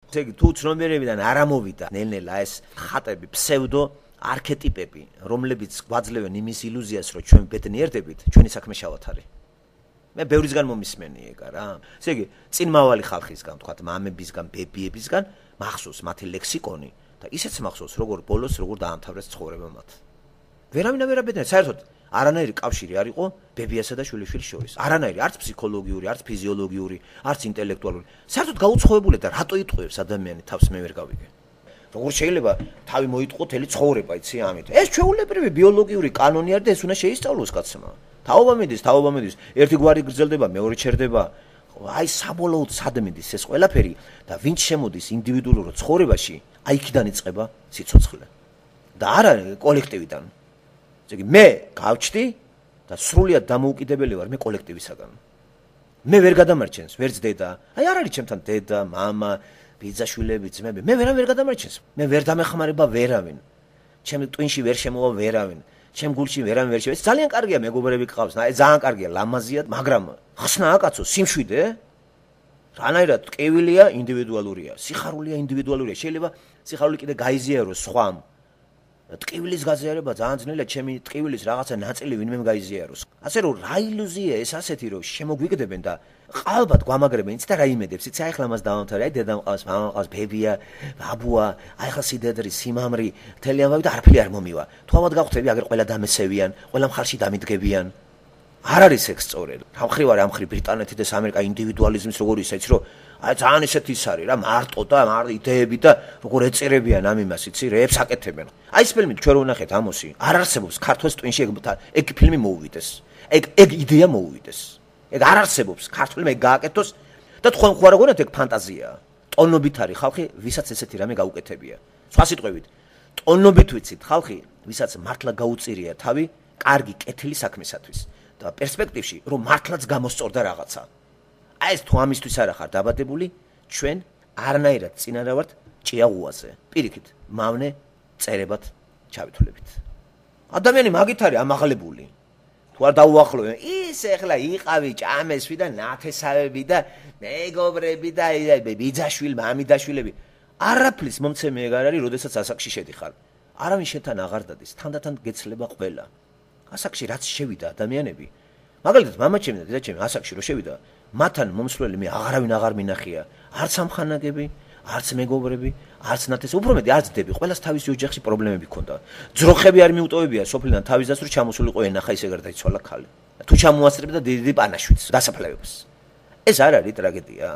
ესე იგი, თუ ცნობიერებიდან არ ამოვიდა ნელ-ნელა ეს ხატები, ფსევდო არქეტიპები, რომლებიც გვაძლევენ იმის ილუზიას, რომ ჩვენ ბედნიერდებით, ჩვენი საქმე შავად არის. მე ბევრისგან მომისმენი ეგა რა. ესე იგი, წინმავალი ხალხისგან, თქვათ, მამებისგან, ბებიებისგან მახსოვს მათი ლექსიკონი და ისეც მახსოვს, როგორ ბოლოს როგორ დაამთავრეს ცხოვრება მათ. ვერავინ არ ბედნიერ, საერთოდ არანაირი კავშირი არ იყო ბებიასა და შვილიშვილის შორის. არანაირი, არც ფსიქოლოგიური, არც ფიზიოლოგიური, არც ინტელექტუალური. საერთოდ გაუცხოებულია და რატო იტყუებს ადამიანი თავს მე ვერ გავიგე. როგორ შეიძლება თავი მოიტყო თელი ცხოვრება, იცი ამით. ეს ჩვეულებრივი ბიოლოგიური კანონი არის და ეს უნდა შეისწავლოს კაცმა. თაობა მიდის, ერთი გვარი გრძელდება, მეორე ჩერდება. აი საბოლოოდ სად მიდის ეს ყველაფერი და ვინც შემოდის ინდივიდუალურ ცხოვრებაში, აი იქიდან იწყება სიცოცხლე. და არა კოლექტივიდან. ესე იგი, მე გავჩდი და სრულიად დამოუკიდებელი ვარ მე კოლექტივისაგან. მე ვერ გადამარჩენს, ვერც დედა. აი არ არის ჩემთან დედა, მამა, ბიძაშვილები, ძმები. მე ვერ გადამარჩენს. მე ვერ დამეხმარება ვერავინ. ჩემ ტვინში ვერ შემოვა ვერავინ. ჩემ გულში ვერავინ ვერ შევა. ძალიან კარგია მეგობრები გყავს. აი ძალიან კარგია ლამაზია, მაგრამ ხსნა აკაცო, სიმშვიდე? რანაირად ტკივილია ინდივიდუალურია. სიხარულია ინდივიდუალურია. შეიძლება სიხარული კიდე გაიზიაროს სხვამ. ტკივილის გაზიარება ძალიან ძნელია, ჩემი ტკივილის რაღაცა ნაწილი ვინმე გაიზიაროს. ასე რომ რა ილუზია ეს ასეთი რომ შემოგვიგდებენ და ყალბად გვამაგრებენ, იცი და რა იმედებს, იცი აი ხლა მას დავამთავრე, აი დედა მყავს, მამა მყავს, ბებია, ბაბუა, აი ხლა სიდედრი, სიმამრი, მთელი ამბავი და არაფერი არ მომივა. თუ ამად გავხვდები, აგერ ყველა დამესევიან, ყველა მხარში დამიდგებიან. არ არის ეგ სწორედ. რა მხრივ არის ამ მხრივ ბრიტანეთი და ამერიკა ინდივიდუალიზმის როგორი ისე, იცი რომ აი ძალიან ესეთი ის არის რა, მარტო და მარტო იდეები და როგორ ეწერებიან ამ იმას, იცი, რეებს აკეთებენ. აი ეს ფილმი ჩვენ რო ვნახეთ ამოსი, არ არსებობს ქართლის ტვინში ეგ ფილმი მოუვიდეს. ეგ იდეა მოუვიდეს. ეგ არ არსებობს, ქართლმა ეგ გააკეთოს და თქვენ ხო არ გონიათ ეგ ფანტაზიაა. ტონობით არის ხალხი, ვისაც ესეთი რამე გაუკეთებია. სხვა სიტყვებით, ტონობით ვიცით ხალხი, ვისაც მართლა გაუწირია თავი კარგი კეთილი საქმისათვის და პერსპექტივში რომ მართლაც გამოსწორდა რაღაცა. აი ეს თუ ამისთვის არ ახარ დაბადებული, ჩვენ არნაირად წინარა ვართ ჭიაღუაზე. პირიქით, მავნე წერებად ჩავითვლებით. ადამიანი მაგით არის ამაღლებული. თუ არ დაუახლოვენ, ის ეხლა იყავი ჭამესვი და ნათესავები და მეგობრები და ბიძაშვილ, მამიდაშვილები. არაფრის მომცემი ეგ არ არის, როდესაც ასაკში შედიხარ. არავინ შენთან აღარ დადის, თანდათან გეცლება ყველა. ასაკში რაც შევიდა ადამიანები, მაგალითად მამაჩემი და დედაჩემი ასაკში რო შევიდა, მათთან მომსვლელი მე აღარავინ აღარ მინახია, არც ამხანაგები, არც მეგობრები, არც ნათესავები, უფრო მეტი არც დები, ყველას თავისი ოჯახში პრობლემები ჰქონდა. ძროხები არ მიუტოვებია სოფლიდან თავის დასწრ ჩამოსულიყო ენახა ისე გარდაიცვალა ქალი. თუ ჩამოასწრებდა დიდი პანაშვიდს, დასაფლავებას. ეს არ არის ტრაგედია.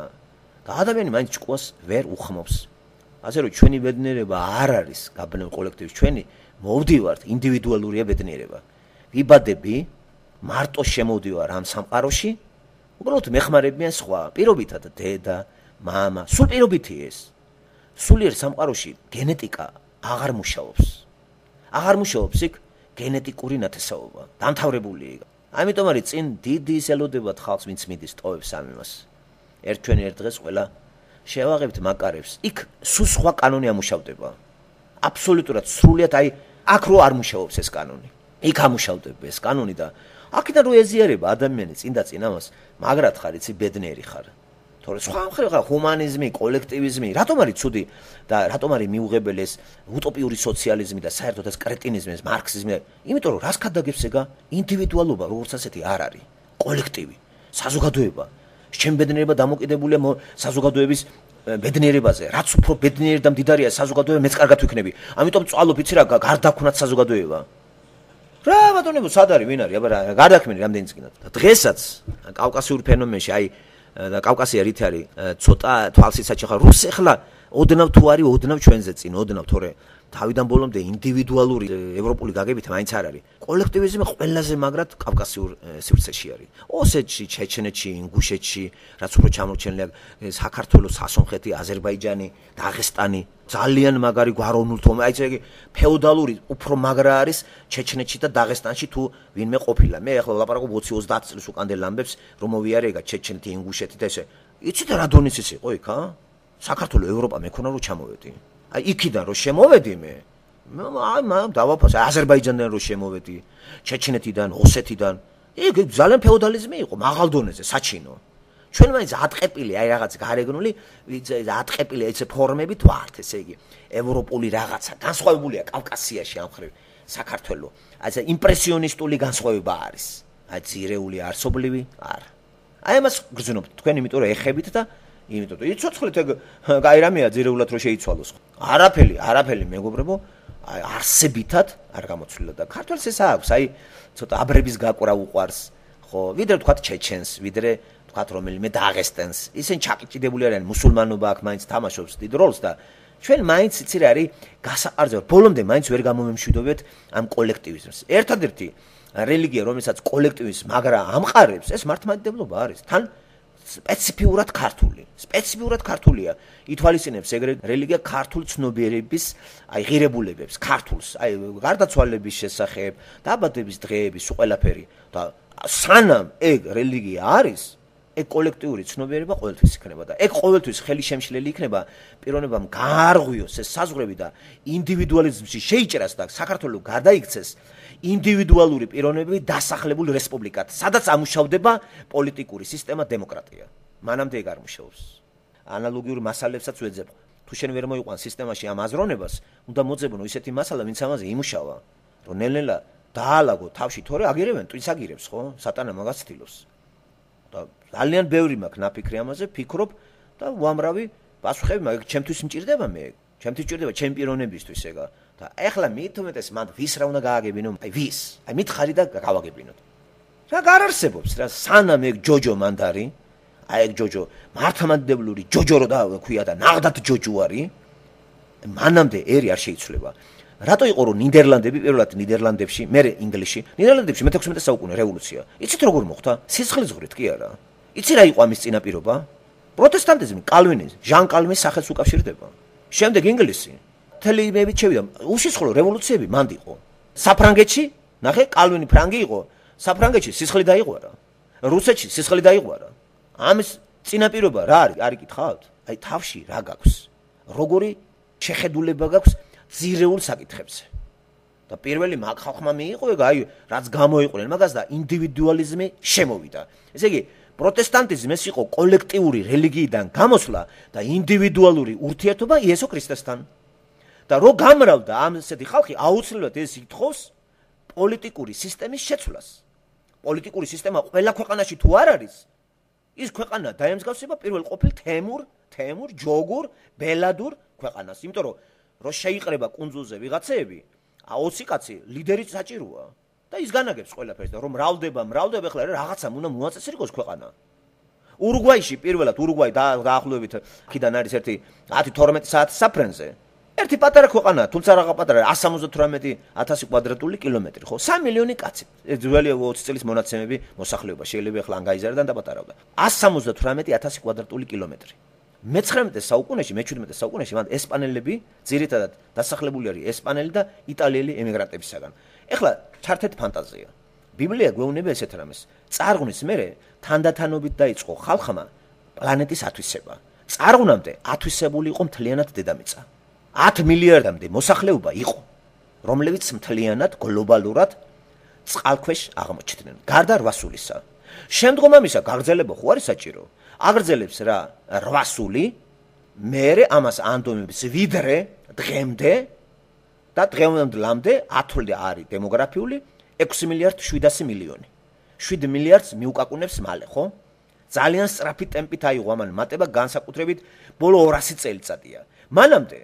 და ადამიანი მაინც ჭკუას ვერ უხმობს. ასე რომ ჩვენი ბედნიერება არ არის გაბნევ კოლექტივის, ჩვენი მოვდივართ ინდივიდუალურია ბედნიერება. ვიბადები, მარტო შემოვდივარ ამ სამყაროში, უბრალოდ მეხმარებიან სხვა, პირობითად დედა, მამა, სულ პირობითი ეს. სულიერ სამყაროში გენეტიკა აღარ მუშაობს. აღარ მუშაობს იქ გენეტიკური ნათესაობა, დამთავრებული. ამიტომ არის წინ დიდი ელოდებათ ხალხს, ვინც მიდის ტოვებს ამ იმას. ერთ დღეს ყველა შევაღებთ მაკარებს. იქ სულ სხვა კანონი ამუშავდება. აბსოლუტურად სრულიად აი აქ რო არ მუშაობს ეს კანონი. იქ ამუშავდება ეს კანონი და აქედან რო ეზიარება ადამიანი წინ და წინ ამას, მაგრად ხარ იცი ბედნიერი ხარ. თორე სხვა მხრივ ხარ ჰუმანიზმი, კოლექტივიზმი, რატომ არის ცუდი და რატომ არის მიუღებელი ეს უტოპიური სოციალიზმი და საერთოდ ეს კრეტინიზმი, ეს მარქსიზმი? იმიტომ რომ რას გადაგებს ეგა? ინდივიდუალობა როგორც ასეთი არ არის. კოლექტივი, საზოგადოება. ჩემ ბედნიერება დამოკიდებულია საზოგადოების ბედნიერებაზე. რაც უფრო ბედნიერი და მდიდარია საზოგადოება, მეც კარგად ვიქნები. ამიტომ წვალობ იცი რა, გარდაქმნათ საზოგადოება. რა ბატონებო, სად არის, ვინ არის? აბა რა გარდაქმნი რამდენი წინათ. დღესაც კავკასიურ ფენომენში, აი და კავკასია რით არის ცოტა თვალსიცაჩი ხარ. რუსი ახლა ოდნავ თუ არის, ოდნავ ჩვენზე წინ, ოდნავ, თორე თავიდან ბოლომდე ინდივიდუალური ევროპული გაგებით მაინც არ არის. კოლექტივიზმი ყველაზე მაგრად კავკასიურ სივრცეში არის. ოსეთში, ჩეჩნეთში, ინგუშეთში, რაც უფრო ჩამორჩენილია საქართველოს, სასონხეთი, აზერბაიჯანი, დაღესტანი, ძალიან მაგარი გვაროვნულთო, აი ესე იგი ფეოდალური უფრო მაგრა არის ჩეჩნეთში და დაღესტანში თუ ვინმე ყოფილა. მე ახლა ვლაპარაკობ 20-30 წლის უკანდელ ამბებს, რომ მოვიარე ეგა ჩეჩნეთი, ინგუშეთი და ესე. იცით რა დონის ის იყო იქ, საქართველოს ევროპა მექონა რომ ჩამოვედი. აი იქიდან რომ შემოვედი მე დავაფასე აზერბაიჯანიდან რომ შემოვედი, ჩეჩნეთიდან, ოსეთიდან. ეგ ძალიან ფეოდალიზმი იყო, მაღალ დონეზე, საჩინო. ჩვენ მაინც ატყეპილი, აი რაღაც გარეგნული, ატყეპილი ეს ფორმებით ვართ, ესე იგი, ევროპული რაღაცა, განსხვავებულია კავკასიაში ამ ხრივ საქართველო. აი იმპრესიონისტული განსხვავება არის. აი ძირეული არსობლივი არა. აი ამას გრძნობთ თქვენ, იმიტომ რომ ეხებით და იმიტომ რომ იცოცხლეთ ეგ აი რამეა ძირეულად რომ შეიცვალოს. არაფერი მეგობრებო, აი არსებითად არ გამოცვლილა და ქართველს ეს აქვს, აი ცოტა აბრების გაკვრა უყვარს, ხო, ვიდრე თქვა ჩეჩენს, ვიდრე თქვა რომელიმე დაღესტენს. ისინი ჩაკიჭიდებული არიან, მუსულმანობა აქ მაინც თამაშობს დიდ როლს და ჩვენ მაინც იცი რა არის გასაყარზე, ბოლომდე მაინც ვერ გამომემშვიდობეთ ამ კოლექტივიზმს. ერთადერთი რელიგია, რომელსაც კოლექტივიზმს მაგრა ამყარებს, ეს მართლმადიდებლობა არის. თან სპეციფიურად ქართულია. ითვალისწინებს ეგრე რელიგია ქართულ ცნობიერების, აი ღირებულებებს, ქართულს, აი გარდაცვალების შესახებ, დაბადების დღეების, ყველაფერი. და სანამ ეგ რელიგია არის, ეგ კოლექტიური ცნობიერება ყოველთვის იქნება და ეგ ყოველთვის ხელი შემშლელი იქნება პიროვნებამ გაარღვიოს ეს საზღვრები და ინდივიდუალიზმში შეიჭრას და საქართველოს გადაიქცეს ინდივიდუალური პიროვნებები დასახლებულ რესპუბლიკად, სადაც ამუშავდება პოლიტიკური სისტემა დემოკრატია. მანამდე ეგ არ მუშაობს. ანალოგიურ მასალებსაც ვეძებ. თუ შენ ვერ მოიყვან სისტემაში ამ აზროვნებას, უნდა მოძებნო ისეთი მასალა, ვინც ამაზე იმუშავა, რომ ნელ-ნელა დაალაგო თავში, თორე აგირებენ, ტვინს აგირებს, ხო? სატანა მაგას ცდილობს. და ძალიან ბევრი მაქვს ნაფიქრი ამაზე, ფიქრობ და უამრავი პასუხები მაქვს, ჩემთვის მჭირდება მე. ჩემთვის მჭირდება ჩემი პიროვნებისთვის ეგა. და ეხლა მით უმეტეს მანდ ვის რა უნდა გააგებინო? აი ვის? აი მითხარი და გავაგებინოთ. რა არ არსებობს რა სანამ ეგ ჯოჯო მანდარი, აი ეგ ჯოჯო მართლმადიდებლური ჯოჯო რო დაქვია და ნაღდათ ჯოჯო არის, მანამდე ერი არ შეიცვლება. რატო იყო რომ ნიდერლანდები პირველად ნიდერლანდებში, მერე ინგლისში, ნიდერლანდებში მე-16 საუკუნე რევოლუცია. იცით როგორ მოხდა? სისხლისღვრით კი არა. იცი რა იყო ამის წინაპირობა? პროტესტანტიზმი, კალვინიზმი, ჟან კალვინის სახელს უკავშირდება. შემდეგ ინგლისი თელიმებით შევიდა. უშიშხლო რევოლუციები მანდ იყო. საფრანგეთში, ნახე, კალვინი ფრანგი იყო. საფრანგეთში სისხლი დაიღვარა. რუსეთში სისხლი დაიღვარა. ამის წინაპირობა რა არის? არ იკითხავთ? აი თავში რა გაქვს? როგორი შეხედულება გაქვს ძირეულ საკითხებზე? და პირველი მაგ ხალხმა მიიღო ეგ აი რაც გამოიყვნენ მაგას და ინდივიდუალიზმი შემოვიდა. ესე იგი პროტესტანტიზმი ეს იყო კოლექტიური რელიგიიდან გამოსვლა და ინდივიდუალური ურთიერთობა იესო ქრისტესთან. და რო გამრავდა ამ ესეთი ხალხი აუცილებლად ეს ითხოვს პოლიტიკური სისტემის შეცვლას. პოლიტიკური სისტემა ყველა ქვეყანაში თუ არ არის, ის ქვეყანა დაემსგავსება პირველ ყოფილ თემურ, ჯოგურ, ბელადურ ქვეყანას. იმიტომ რომ შეიყრება კუნძულზე ვიღაცეები, 20 კაცი ლიდერი საჭიროა და ის განაგებს ყველაფერს და რომ მრავლდება, ეხლა რაღაცა უნდა მოაწესრიგოს ქვეყანა. ურუგვაიში პირველად ურუგვაი დაახლოებით აქედან არის ერთი 10-12 საათის საფრენზე. ერთი პატარა ქვეყანაა, თუმცა რაღა პატარა 178,000 კვადრატული კილომეტრი, ხო? 3 მილიონი კაცი. ძველი 20 წლის მონაცემები მოსახლეობა შეიძლება ახლა ან გაიზარდა და პატარავდა. 178,000 კვადრატული კილომეტრი. მე-19 საუკუნეში, მე-17 საუკუნეში მან ესპანელები ძირითადად დასახლებული არის ესპანელი და იტალიელი ემიგრანტებისაგან. ეხლა ჩართეთ ფანტაზია. ბიბლია გვეუბნება ესეთ რამეს. წარღვნის მერე თანდათანობით დაიწყო ხალხმა პლანეტის ათვისება. წარღვნამდე ათვისებული იყო მთლიანად დედამიწა. 10 მილიარდამდე მოსახლეობა იყო, რომლებიც მთლიანად გლობალურად წყალქვეშ აღმოჩნდნენ. გარდა 800-ისა. შემდგომ ამისა გაგრძელება ხო არის საჭირო? აგრძელებს რა 800, მერე ამას ანდომებს ვიდრე დღემდე და დღევანდლამდე ათვლი არის დემოგრაფიული 6 მილიარდ 700 მილიონი. 7 მილიარდს მიუკაკუნებს მალე, ხო? ძალიან სწრაფი ტემპით აიღო ამან მატება განსაკუთრებით ბოლო 200 წელიწადია. მანამდე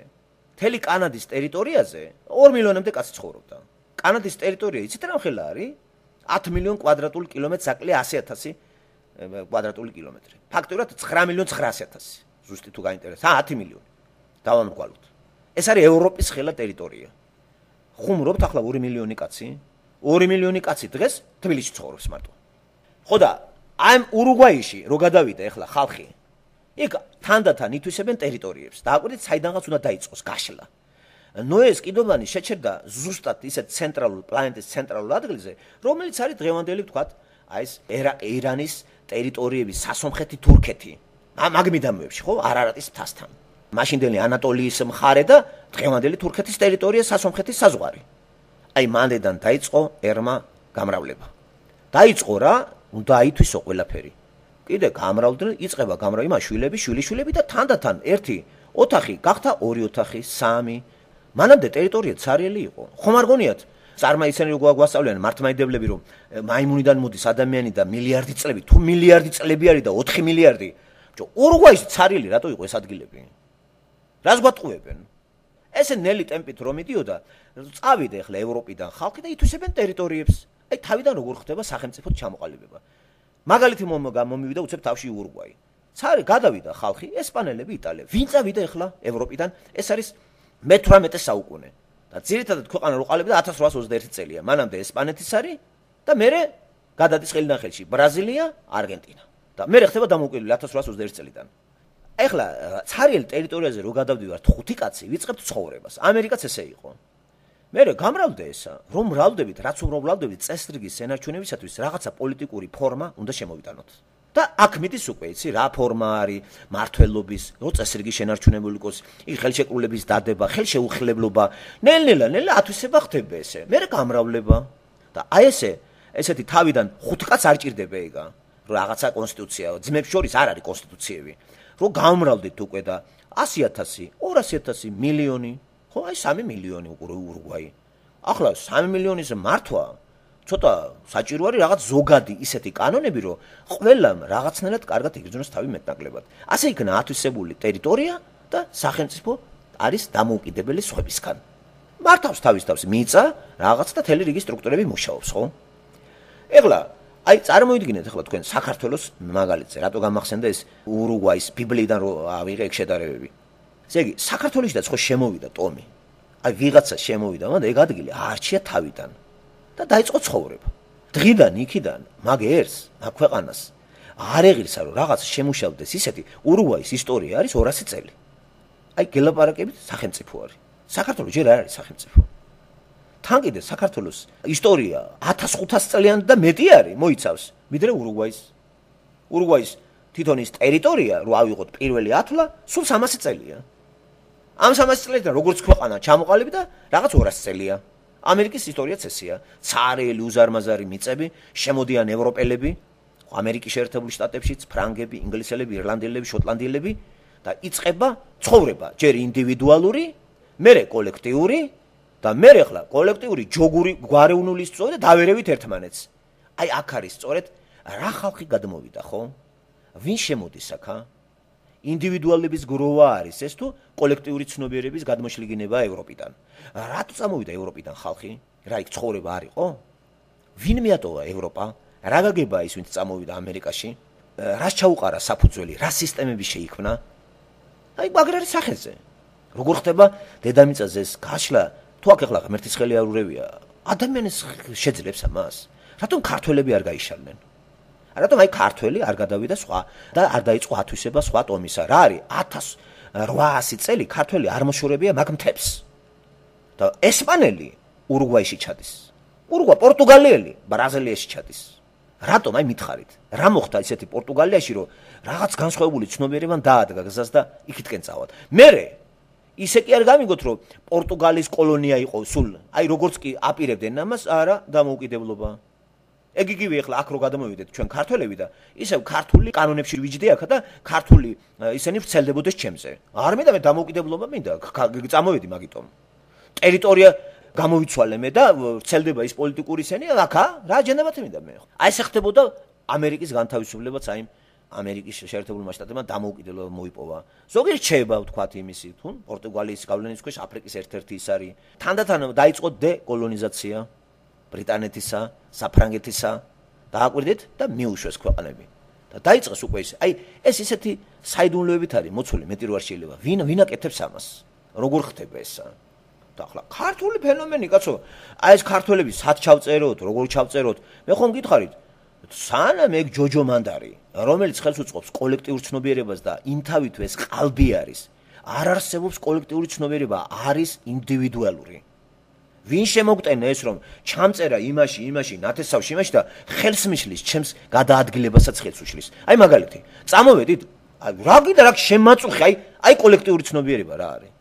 მთელი კანადის ტერიტორიაზე 2 მილიონამდე კაცი ცხოვრობდა. კანადის ტერიტორია იცით რა ხელა არის? 10 მილიონ კვადრატული კილომეტრს აკლია 100,000 კვადრატული კილომეტრი. ფაქტობრივად 9,900,000. ზუსტი თუ გაინტერესა, 10 მილიონი. დავამრგვალოთ. ეს არის ევროპის ხელა ტერიტორია. ხუმრობთ ახლა 2 მილიონი კაცი? 2 მილიონი კაცი დღეს თბილისში ცხოვრობს მარტო. ხო და ამ ურუგვაიში რო გადავიდა ახლა ხალხი, იქ თანდათან ითვისებენ ტერიტორიებს. დააკვირდით, საიდანღაც უნდა დაიწყოს გაშლა. ნოეს კიდობანი შეჩერდა ზუსტად ისეთ ცენტრალურ პლანეტის ცენტრალურ ადგილზე, რომელიც არის დღევანდელი ვთქვათ, აი ეს ირანის ტერიტორიების სასომხეთი თურქეთი. მაგ მიდამოებში, ხო, არარატის მთასთან. მაშინდელი ანატოლიის მხარე და დღევანდელი თურქეთის ტერიტორია სასომხეთის საზღვარი. აი მანდედან დაიწყო ერმა გამრავლება. დაიწყო რა, უნდა აითვისო ყველაფერი. კიდე გამრავლდნენ, იწყება გამრავლა შვილები, შვილიშვილები და თანდათან ერთი ოთახი გახდა ორი ოთახი, სამი. მანამდე ტერიტორია ცარიელი იყო. ხომ არ გონიათ? წარმაიცანი როგორ გვასწავლიან მართლმადიდებლები რომ მაიმუნიდან მოდის ადამიანი და მილიარდი წლები, თუ მილიარდი წლები არის და 4 მილიარდი. ურუგვაის ცარიელი რატო იყო ეს ადგილები? რას გვატყუებენ? ესე ნელი ტემპით რომ მიდიოდა, წავიდა ახლა ევროპიდან ხალხი და ითვისებენ ტერიტორიებს. აი თავიდან როგორ ხდება სახელმწიფო ჩამოყალიბება. მაგალითი მომივიდა უცებ თავში ურუგვაი. ცარი გადავიდა ხალხი, ესპანელები, იტალიელები. ვინ წავიდა ახლა ევროპიდან? ეს არის მე-18 საუკუნე. და ძირითადად ქვეყანა რო ყალიბდა 1821 წელია. მანამდე ესპანეთის არის და მერე გადადის ხელნახელში ბრაზილია, არგენტინა. და მერე ხდება დამოუკიდებელი 1821 წელიდან. ეხლა ცარიელ ტერიტორიაზე რო გადავდივართ 5 კაცი, ვიწყებთ ცხოვრებას. ამერიკაც ესე იყო. მერე გამრავლდა ესა, რომ მრავლდებით, რაც უმრავლდებით წესრიგის ენარჩუნებისათვის რაღაცა პოლიტიკური ფორმა უნდა შემოვიტანოთ. და აქ მიდის უკვე იცი რა ფორმა არის მართლობის, რო წესრიგი შენარჩუნებული იყოს, იქ ხელშეკრულების დადება, ხელშეუხლებლობა, ნელ-ნელა ათვისება ხდება ესე. მერე გამრავლება და აი ესეთი თავიდან 5 კაც არ ჭირდება ეგა. რომ რაღაცა კონსტიტუცია, ძმებს შორის არ არის კონსტიტუციები. რომ გამრავლდით უკვე და 100,000, 200,000, მილიონი, ხო, აი 3 მილიონი უკვე ურუგვაი. ახლა 3 მილიონის მართვა ცოტა საჭირო არის რაღაც ზოგადი ისეთი კანონები, რომ ყველამ რაღაცნაირად კარგად იგრძნოს თავი მეტნაკლებად. ასე იქნა ათვისებული ტერიტორია და სახელმწიფო არის დამოუკიდებელი სხვებისგან. მართავს თავის მიწა, რაღაც და თელი რიგი სტრუქტურები მუშაობს, ხო? ეხლა აი წარმოიდგინეთ ახლა თქვენ საქართველოს მაგალითზე, რატო გამახსენდა ეს ურუგვაის ბიბლიიდან რო ავიღე ეგ შედარებები. ესე იგი, საქართველოშიც ხო შემოვიდა ტომი. აი ვიღაცა შემოვიდა, მაგრამ ეგ ადგილი არჩია თავიდან. და დაიწყო ცხოვრება. დღიდან იქიდან მაგ ერს, მაგ ქვეყანას არ ეღირსა რომ რაღაც შემუშავდეს ისეთი ურუგვაის ისტორია არის 200 წელი. აი გელაპარაკებით სახელმწიფო არის. საქართველოს ჯერ არ არის სახელმწიფო. თან კიდე საქართველოს ისტორია 1500 წლიანი და მეტი არის, მოიცავს მიდრე ურუგვაის. ურუგვაის თვითონ ის ტერიტორია რო ავიღოთ პირველი ათვლა, სულ 300 წელია. ამ 300 წლიდან როგორც ქვეყანა ჩამოყალიბდა, რაღაც 200 წელია. ამერიკის ისტორიაც ესეა. ცარიელი უზარმაზარი მიწები, შემოდიან ევროპელები, ამერიკის შეერთებული შტატებშიც, ფრანგები, ინგლისელები, ირლანდიელები, შოტლანდიელები და იწყება ცხოვრება, ჯერ ინდივიდუალური, მერე კოლექტიური და მერე ხლა კოლექტიური ჯოგური გვარეუნული სწორედ და დავერევით ერთმანეთს. აი აქ არის სწორედ რა ხალხი გადმოვიდა, ხო? ვინ შემოდის აქა? ინდივიდუალების გროვა არის ეს თუ კოლექტიური ცნობიერების გადმოშლიგინება ევროპიდან. რატო წამოვიდა ევროპიდან ხალხი? რა იქ ცხოვრება არ იყო? ვინ მიატოვა ევროპა? რა გაგებაა ის ვინც წამოვიდა ამერიკაში? რას ჩაუყარა საფუძველი? რა სისტემები შეიქმნა? აი მაგრარის სახეზე. როგორ ხდება დედამიწაზე ეს გაშლა? თუ აქ ახლა ღმერთის ხელი არ ურევია, ადამიანის შეძლებს ამას. რატომ ქართველები არ გაიშალნენ? რატომ აი ქართველი არ გადავიდა სხვა და არ დაიწყო ათვისება სხვა ტომისა? რა არის 1800 წელი ქართველი არ მოშორებია მაგ მთებს. და ესპანელი ურუგვაიში ჩადის. ურუგვა პორტუგალიელი ბრაზილიაში ჩადის. რატომ აი მითხარით? რა მოხდა ისეთი პორტუგალიაში რომ რაღაც განსხვავებული ცნობიერებამ დაადგა გზას და იქითკენ წავალ. მერე ისე კი არ გამიგოთ რომ პორტუგალიის კოლონია იყო სულ. აი როგორც კი აპირებდნენ ამას, არა დამოუკიდებლობა. ეგ იგივე ახლა აქ რო გადამოვიდეთ ჩვენ ქართველები და ისევ ქართული კანონებში ვიჯდე აქა და ქართული ისინი ვრცელდებოდეს ჩემზე. არ მინდა მე დამოუკიდებლობა მინდა, წამოვედი მაგიტომ. ტერიტორია გამოვიცვალე მე და ვრცელდება ის პოლიტიკური ისინი აქა რა ჯენებათი მინდა მე. აი ეს ხდებოდა ამერიკის განთავისუფლებაც აი ამერიკის შეერთებულმა შტატებმა დამოუკიდებლობა მოიპოვა. ზოგიერთ შეება ვთქვათ იმისი თუ პორტუგალიის გავლენის ქვეშ აფრიკის ერთ-ერთი ის არის. თანდათან დაიწყო დეკოლონიზაცია ბრიტანეთისა, საფრანგეთისა დააკვირდით და მიუშვეს ქვეყნები. და დაიწყეს უკვე ის. აი ეს ისეთი საიდუმლოებით არის მოცული, მეტი რო არ შეიძლება. ვინ აკეთებს ამას? როგორ ხდება ესა? და ახლა ქართული ფენომენი, კაცო, აი ეს ქართველები სად ჩავწეროთ, როგორ ჩავწეროთ? მე ხომ გითხარით, სანამ ეგ ჯოჯო მანდარი, რომელიც ხელს უწყობს კოლექტიურ ცნობიერებას და იმთავით ეს ყალბი არის, არ არსებობს კოლექტიური ცნობიერება, არის ინდივიდუალური. ვინ შემოგტენა ეს რომ ჩამწერა იმაში, ნათესავში იმაში და ხელს მიშლის, ჩემს გადაადგილებასაც ხელს უშლის. აი მაგალითი, წამოვედით, რა გინდა რა შემაწუხე, აი კოლექტიური ცნობიერება რა არის?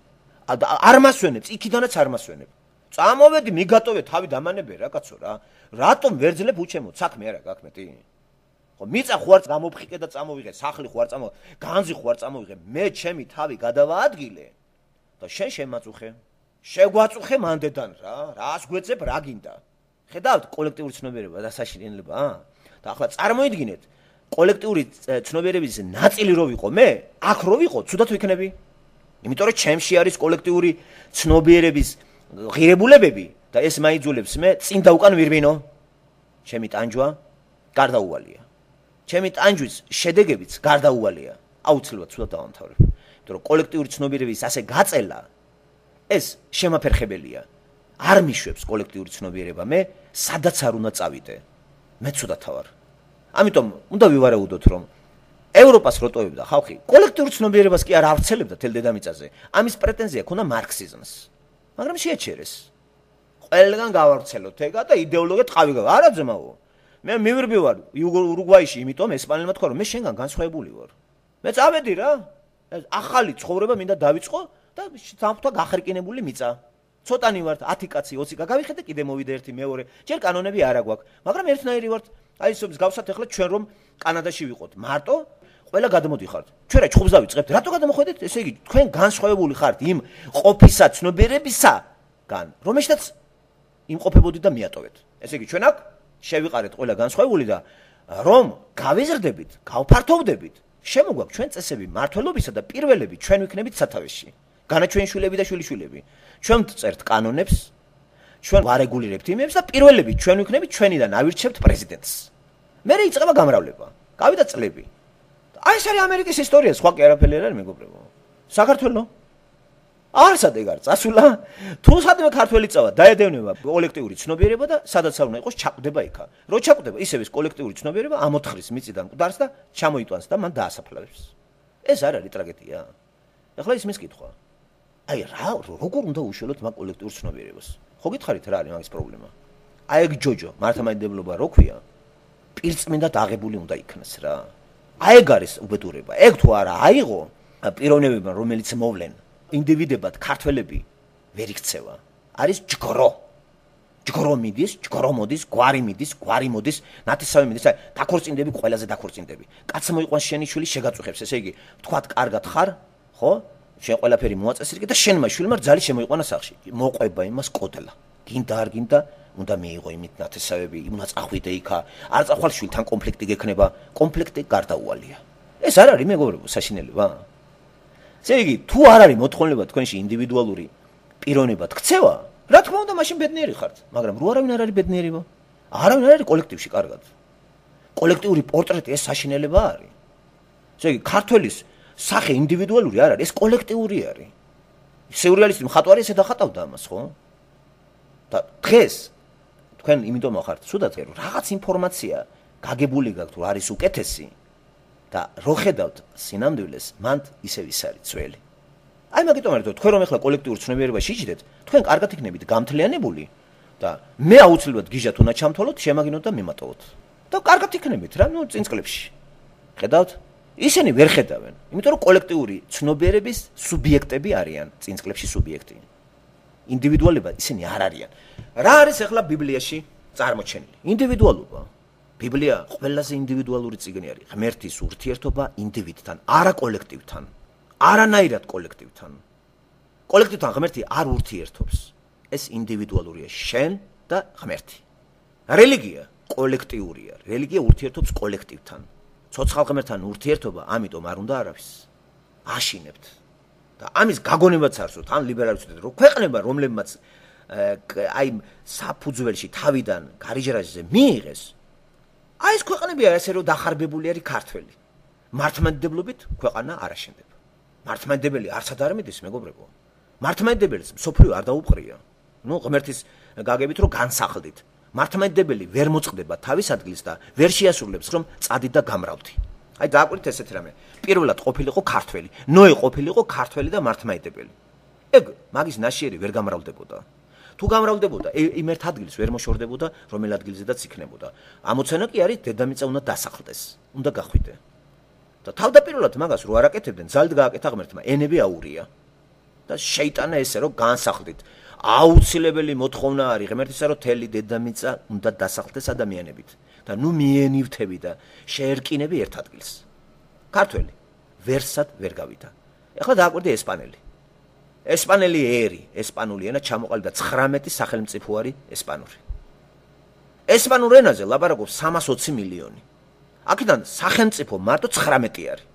არ მასვენებს, იქიდანაც არ მასვენებ. წამოვედი, მიგატოვე, თავი დამანებე რა კაცო რა. რატომ ვერძლებ უჩემოთ? საქმე არა გაქვს მეტი. ხო მიწა ხوار გამოფხიკე და წამოვიღე სახლი ხوار წამო განძი ხوار წამოვიღე მე ჩემი თავი გადავაადგილე და შენ შემაწუხე შეგვაწუხე მანდედან რას გვეწებ რა გინდა ხედავთ კოლექტიური ცნობიერება და საშინელება და ახლა წარმოიდგინეთ კოლექტიური ცნობიერების ნაწილი რო ვიყო მე აქ რო ვიყო ცუდად ვიქნები იმიტომ რომ ჩემში არის კოლექტიური ცნობიერების ღირებულებები და ეს მაიძულებს მე წინ და უკან ვირბინო ჩემი ტანჯვა გარდაუვალია ჩემი ტანჯვის შედეგებიც გარდაუვალია აუცილებლად ცუდად დავამთავრებ იმიტომ რომ კოლექტიური ცნობიერების ასე გაწელა ეს შემაფერხებელია არ მიშვებს კოლექტიური ცნობიერება მე სადაც არ უნდა წავიდე მე ცუდად ვარ ამიტომ უნდა ვივარაუდოთ რომ ევროპას როტოვებდა ხალხი კოლექტიურ ცნობიერებას კი არ ავრცელებდა თელ დედამიწაზე ამის პრეტენზია ქონდა მარქსიზმს მაგრამ შეეჩერეს ყველგან გავავრცელოთ ეგა და იდეოლოგია ტყავი არა ძმაო მე მივირბივარ ურუგვაიში იმიტომ ესპანელმა თქვა რომ მე შენგან განსხვავებული ვარ მე წავედი რა ახალი ცხოვრება მინდა დავიწყო და სამთვა გახრიკინებული მიწა ცოტანი ვართ 10 კაცი 20 გავიხედე კიდე მოვიდე ერთი მეორე ჯერ კანონები არა გვაქვს მაგრამ ერთნაირი ვართ აი ისე გავსათ ახლა ჩვენ რომ კანადაში ვიყოთ მარტო ყველა გადმოდიხართ ჩვენ რა ჩხუბს დავიწყებთ რატო გადამოხვედით ესე იგი თქვენ განსხვავებული ხართ იმ ყოფისა ცნობიერებისაგან რომელშიც იმყოფებოდით და მიატოვეთ ესე იგი ჩვენ აქ შევიყარეთ ყველა განსხვავებული და რომ გავიზრდებით გავფართოვდებით შემოგვაქვს ჩვენ წესები მართლობისა და პირველები ჩვენ ვიქნებით სათავეში განაჩვენი შვილები და შვილიშვილები ჩვენ წერთ კანონებს ჩვენ ვარეგულირებთ იმებს და პირველები ჩვენ ვიქნებით ჩვენიდან ავირჩევთ პრეზიდენტს მე იწყება გამრავლება გავიდა წლები აი ეს არის ამერიკის ისტორია სხვა კი არაფერი არ არის მეგობრებო საქართველო არსად ეგ არ წასულა თუ სადმე ქართველი წავა დაედევნება კოლექტიური ცნობიერება და სადაც არ უნდა იყოს ჩაკვდება იქა რო ჩაკვდება ისევ ეს კოლექტიური ცნობიერება ამოთხრის მიწიდან მკვდარს და ჩამოიტანს და მან დაასაფლავებს ეს არ არის ტრაგედია ახლა ის მის კითხვა აი რა როგორ უნდა უშველოთ მაგ კოლექტიურ ცნობიერებას ხო გითხარით რა არის მაგის პრობლემა აი ეგ ჯოჯო მართლმადიდებლობა რო ქვია პირწმინდად აღებული უნდა იქნას რა აი ეგ არის უბედურება ეგ თუ არა აიღო პიროვნებებმა რომელიც მოვლენ ინდივიდებად ქართველები ვერ იქცევა არის ჯგრო მიდის ჯგრო მოდის გვარი მიდის გვარი მოდის ნათესავი მიდის აი დაქორწინდები ყველაზე დაქორწინდები კაცს მოიყვანს შენი შვილი შეგაწუხებს ესე იგი თქვათ კარგად ხარ ხო შენ ყველაფერი მოაწესრიგე და შენმა შვილმა ძალი შემოიყვანა სახლში მოყვება იმას კოდლა გინდა არ გინდა უნდა მიიღო იმით ნათესავები უნდა წახვიდე იქა არ წახვალ შვილთან კონფლიქტი გექნება კონფლიქტი გარდაუვალია ეს არ არის მეგობრებო საშინელება ესე იგი თუ არ არის მოთხოვნილება თქვენში ინდივიდუალური პიროვნებად ქცევა რა თქმა უნდა მაშინ ბედნიერი ხართ მაგრამ რო არავინ არ არის ბედნიერება არავინ არ არის კოლექტივში კარგად კოლექტიური პორტრეტი ეს საშინელება არის ესე იგი ქართველის სახე ინდივიდუალური არ არის ეს კოლექტიური არის სიურრეალისტი მხატვარი ესე დახატავდა ამას ხო და დღეს თქვენ იმიტომ ხართ ცუდად რომ რაღაც ინფორმაცია გაგებული გაქვთ რომ არის უკეთესი და რო ხედავთ სინამდვილეს მანდ ისევ ის არის ძველი აი მაგიტომ არის თქვენ რომ ახლა კოლექტიურ ცნობიერებაში იჭდეთ თქვენ კარგად იქნებით გამთლიანებული და მე აუცილებლად გიჟათ უნდა ჩამთვალოთ შემაგინოთ და მიმატოვოთ და კარგად იქნებით რა ნუ წინ წლებში ხედავთ ისინი ვერ ხედავენ იმიტომ რომ კოლექტიური ცნობიერების სუბიექტები არიან წინ წლებში სუბიექტი ინდივიდუალობა ისინი არ არიან რა არის ახლა ბიბლიაში წარმოჩენილი ინდივიდუალობა ბიბლია ყველაზე ინდივიდუალური წიგნი არის ღმერთის ურთიერთობა ინდივიდთან არა კოლექტივთან არანაირად კოლექტივთან კოლექტივთან ღმერთი არ ურთიერთობს ეს ინდივიდუალურია შენ და ღმერთი რელიგია კოლექტიურია რელიგია ურთიერთობს კოლექტივთან ცოცხალ ღმერთთან ურთიერთობა ამიტომ არ უნდა არავის აშინებთ და ამის გაგონებაც არსოთ ან ლიბერალისტები რომ ქვეყნება რომლებმაც აი საფუძველში თავიდან გარიჟრაჟზე მიიღეს აი ეს ქვეყნები ასე რომ დახარბებული არის ქართველი მართლმადიდებლობით ქვეყანა არ აშენდება მართლმადიდებელი არცად არ მიდის მეგობრებო მართლმადიდებელს მსოფლიო არ დაუპყრია ნუ ღმერთის გაგებით რომ განსახლდით მართლმადიდებელი ვერ მოწყდება თავის ადგილს და ვერ შეასრულებს რომ წადით და გამრავდი აი დააკვირდით ესეთ რამე პირველად ყოფილიყო ქართველი ნოე ყოფილიყო ქართველი და მართლმადიდებელი ეგ მაგის ნაშიერი ვერ გამრავდებოდა თუ გამრავდებოდა იმ ერთ ადგილს ვერ მოშორდებოდა რომელ ადგილზედაც იქნებოდა ამოცანა კი არის დედამიწა უნდა დასახლდეს უნდა გახვიდე და თავდაპირველად მაგას რო არაკეთებდნენ ძალით გააკეთა ღმერთმა ენები აურია და შეიტანა ესე რომ განსახლდით აუცილებელი მოთხოვნა არის ღმერთისა რომ თელი დედამიწა უნდა დასახლდეს ადამიანებით და ნუ მიენივთები და შეერკინები ერთ ადგილს. ქართველი ვერსად ვერ გავიდა. ეხლა დააკვირდი ესპანელი. ესპანელი ერი, ესპანური ენა ჩამოყალიბდა 19 სახელმწიფო არის ესპანური. ესპანურ ენაზე ლაპარაკობს 320 მილიონი. აქედან სახელმწიფო მარტო 19 არის.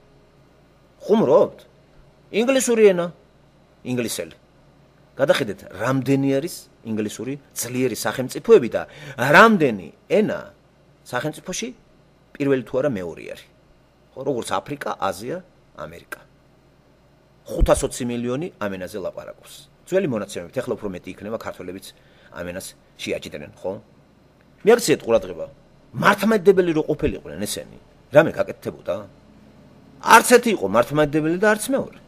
ხუმრობთ? ინგლისური ენა, ინგლისელი. გადახედეთ, რამდენი არის ინგლისური ძლიერი სახელმწიფოები და რამდენი ენა სახელმწიფოში პირველი თუ არა მეორე არის. ხო, როგორც აფრიკა, აზია, ამერიკა. 520 მილიონი ამ ენაზე ლაპარაკობს. ძველი მონაცემებით, ეხლა უფრო მეტი იქნება ქართველებიც ამ ენას შეაჭიდნენ, ხო? მიაქციეთ ყურადღება. მართლმადიდებელი რო ყოფილიყვნენ ესენი, რამე გაკეთდებოდა? არც ერთი იყო მართლმადიდებელი და არც მეორე.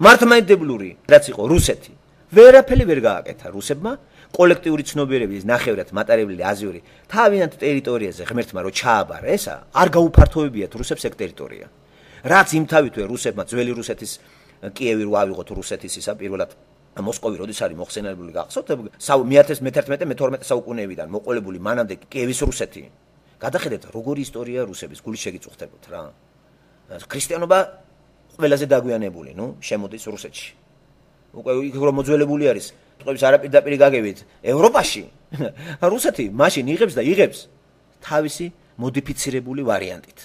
მართლმადიდებლური რაც იყო რუსეთი, ვერაფერი ვერ გააკეთა რუსებმა, კოლექტიური ცნობიერების ნახევრად მატარებლი აზიური თავიანთ ტერიტორიაზე ღმერთმა რო ჩააბარა ესა, არ გაუფართოვებიათ რუსებს ეგ ტერიტორია. რაც იმთავითვე რუსებმა ძველი რუსეთის კიევი რო ავიღოთ რუსეთის ისა პირველად მოსკოვი როდის არის მოხსენებული გახსოვთ მე-11-მე-12 საუკუნეებიდან მოყოლებული მანამდე კიევის რუსეთი. გადახედეთ როგორი ისტორია რუსების გული შეგიწუხდებოთ რა. ქრისტიანობა ყველაზე დაგვიანებული, შემოდის რუსეთში. უკვე იქ რომ მოძველებული არის, ტყუების არაპირდაპირი გაგებით ევროპაში. რუსეთი მაშინ იღებს და იღებს თავისი მოდიფიცირებული ვარიანტით.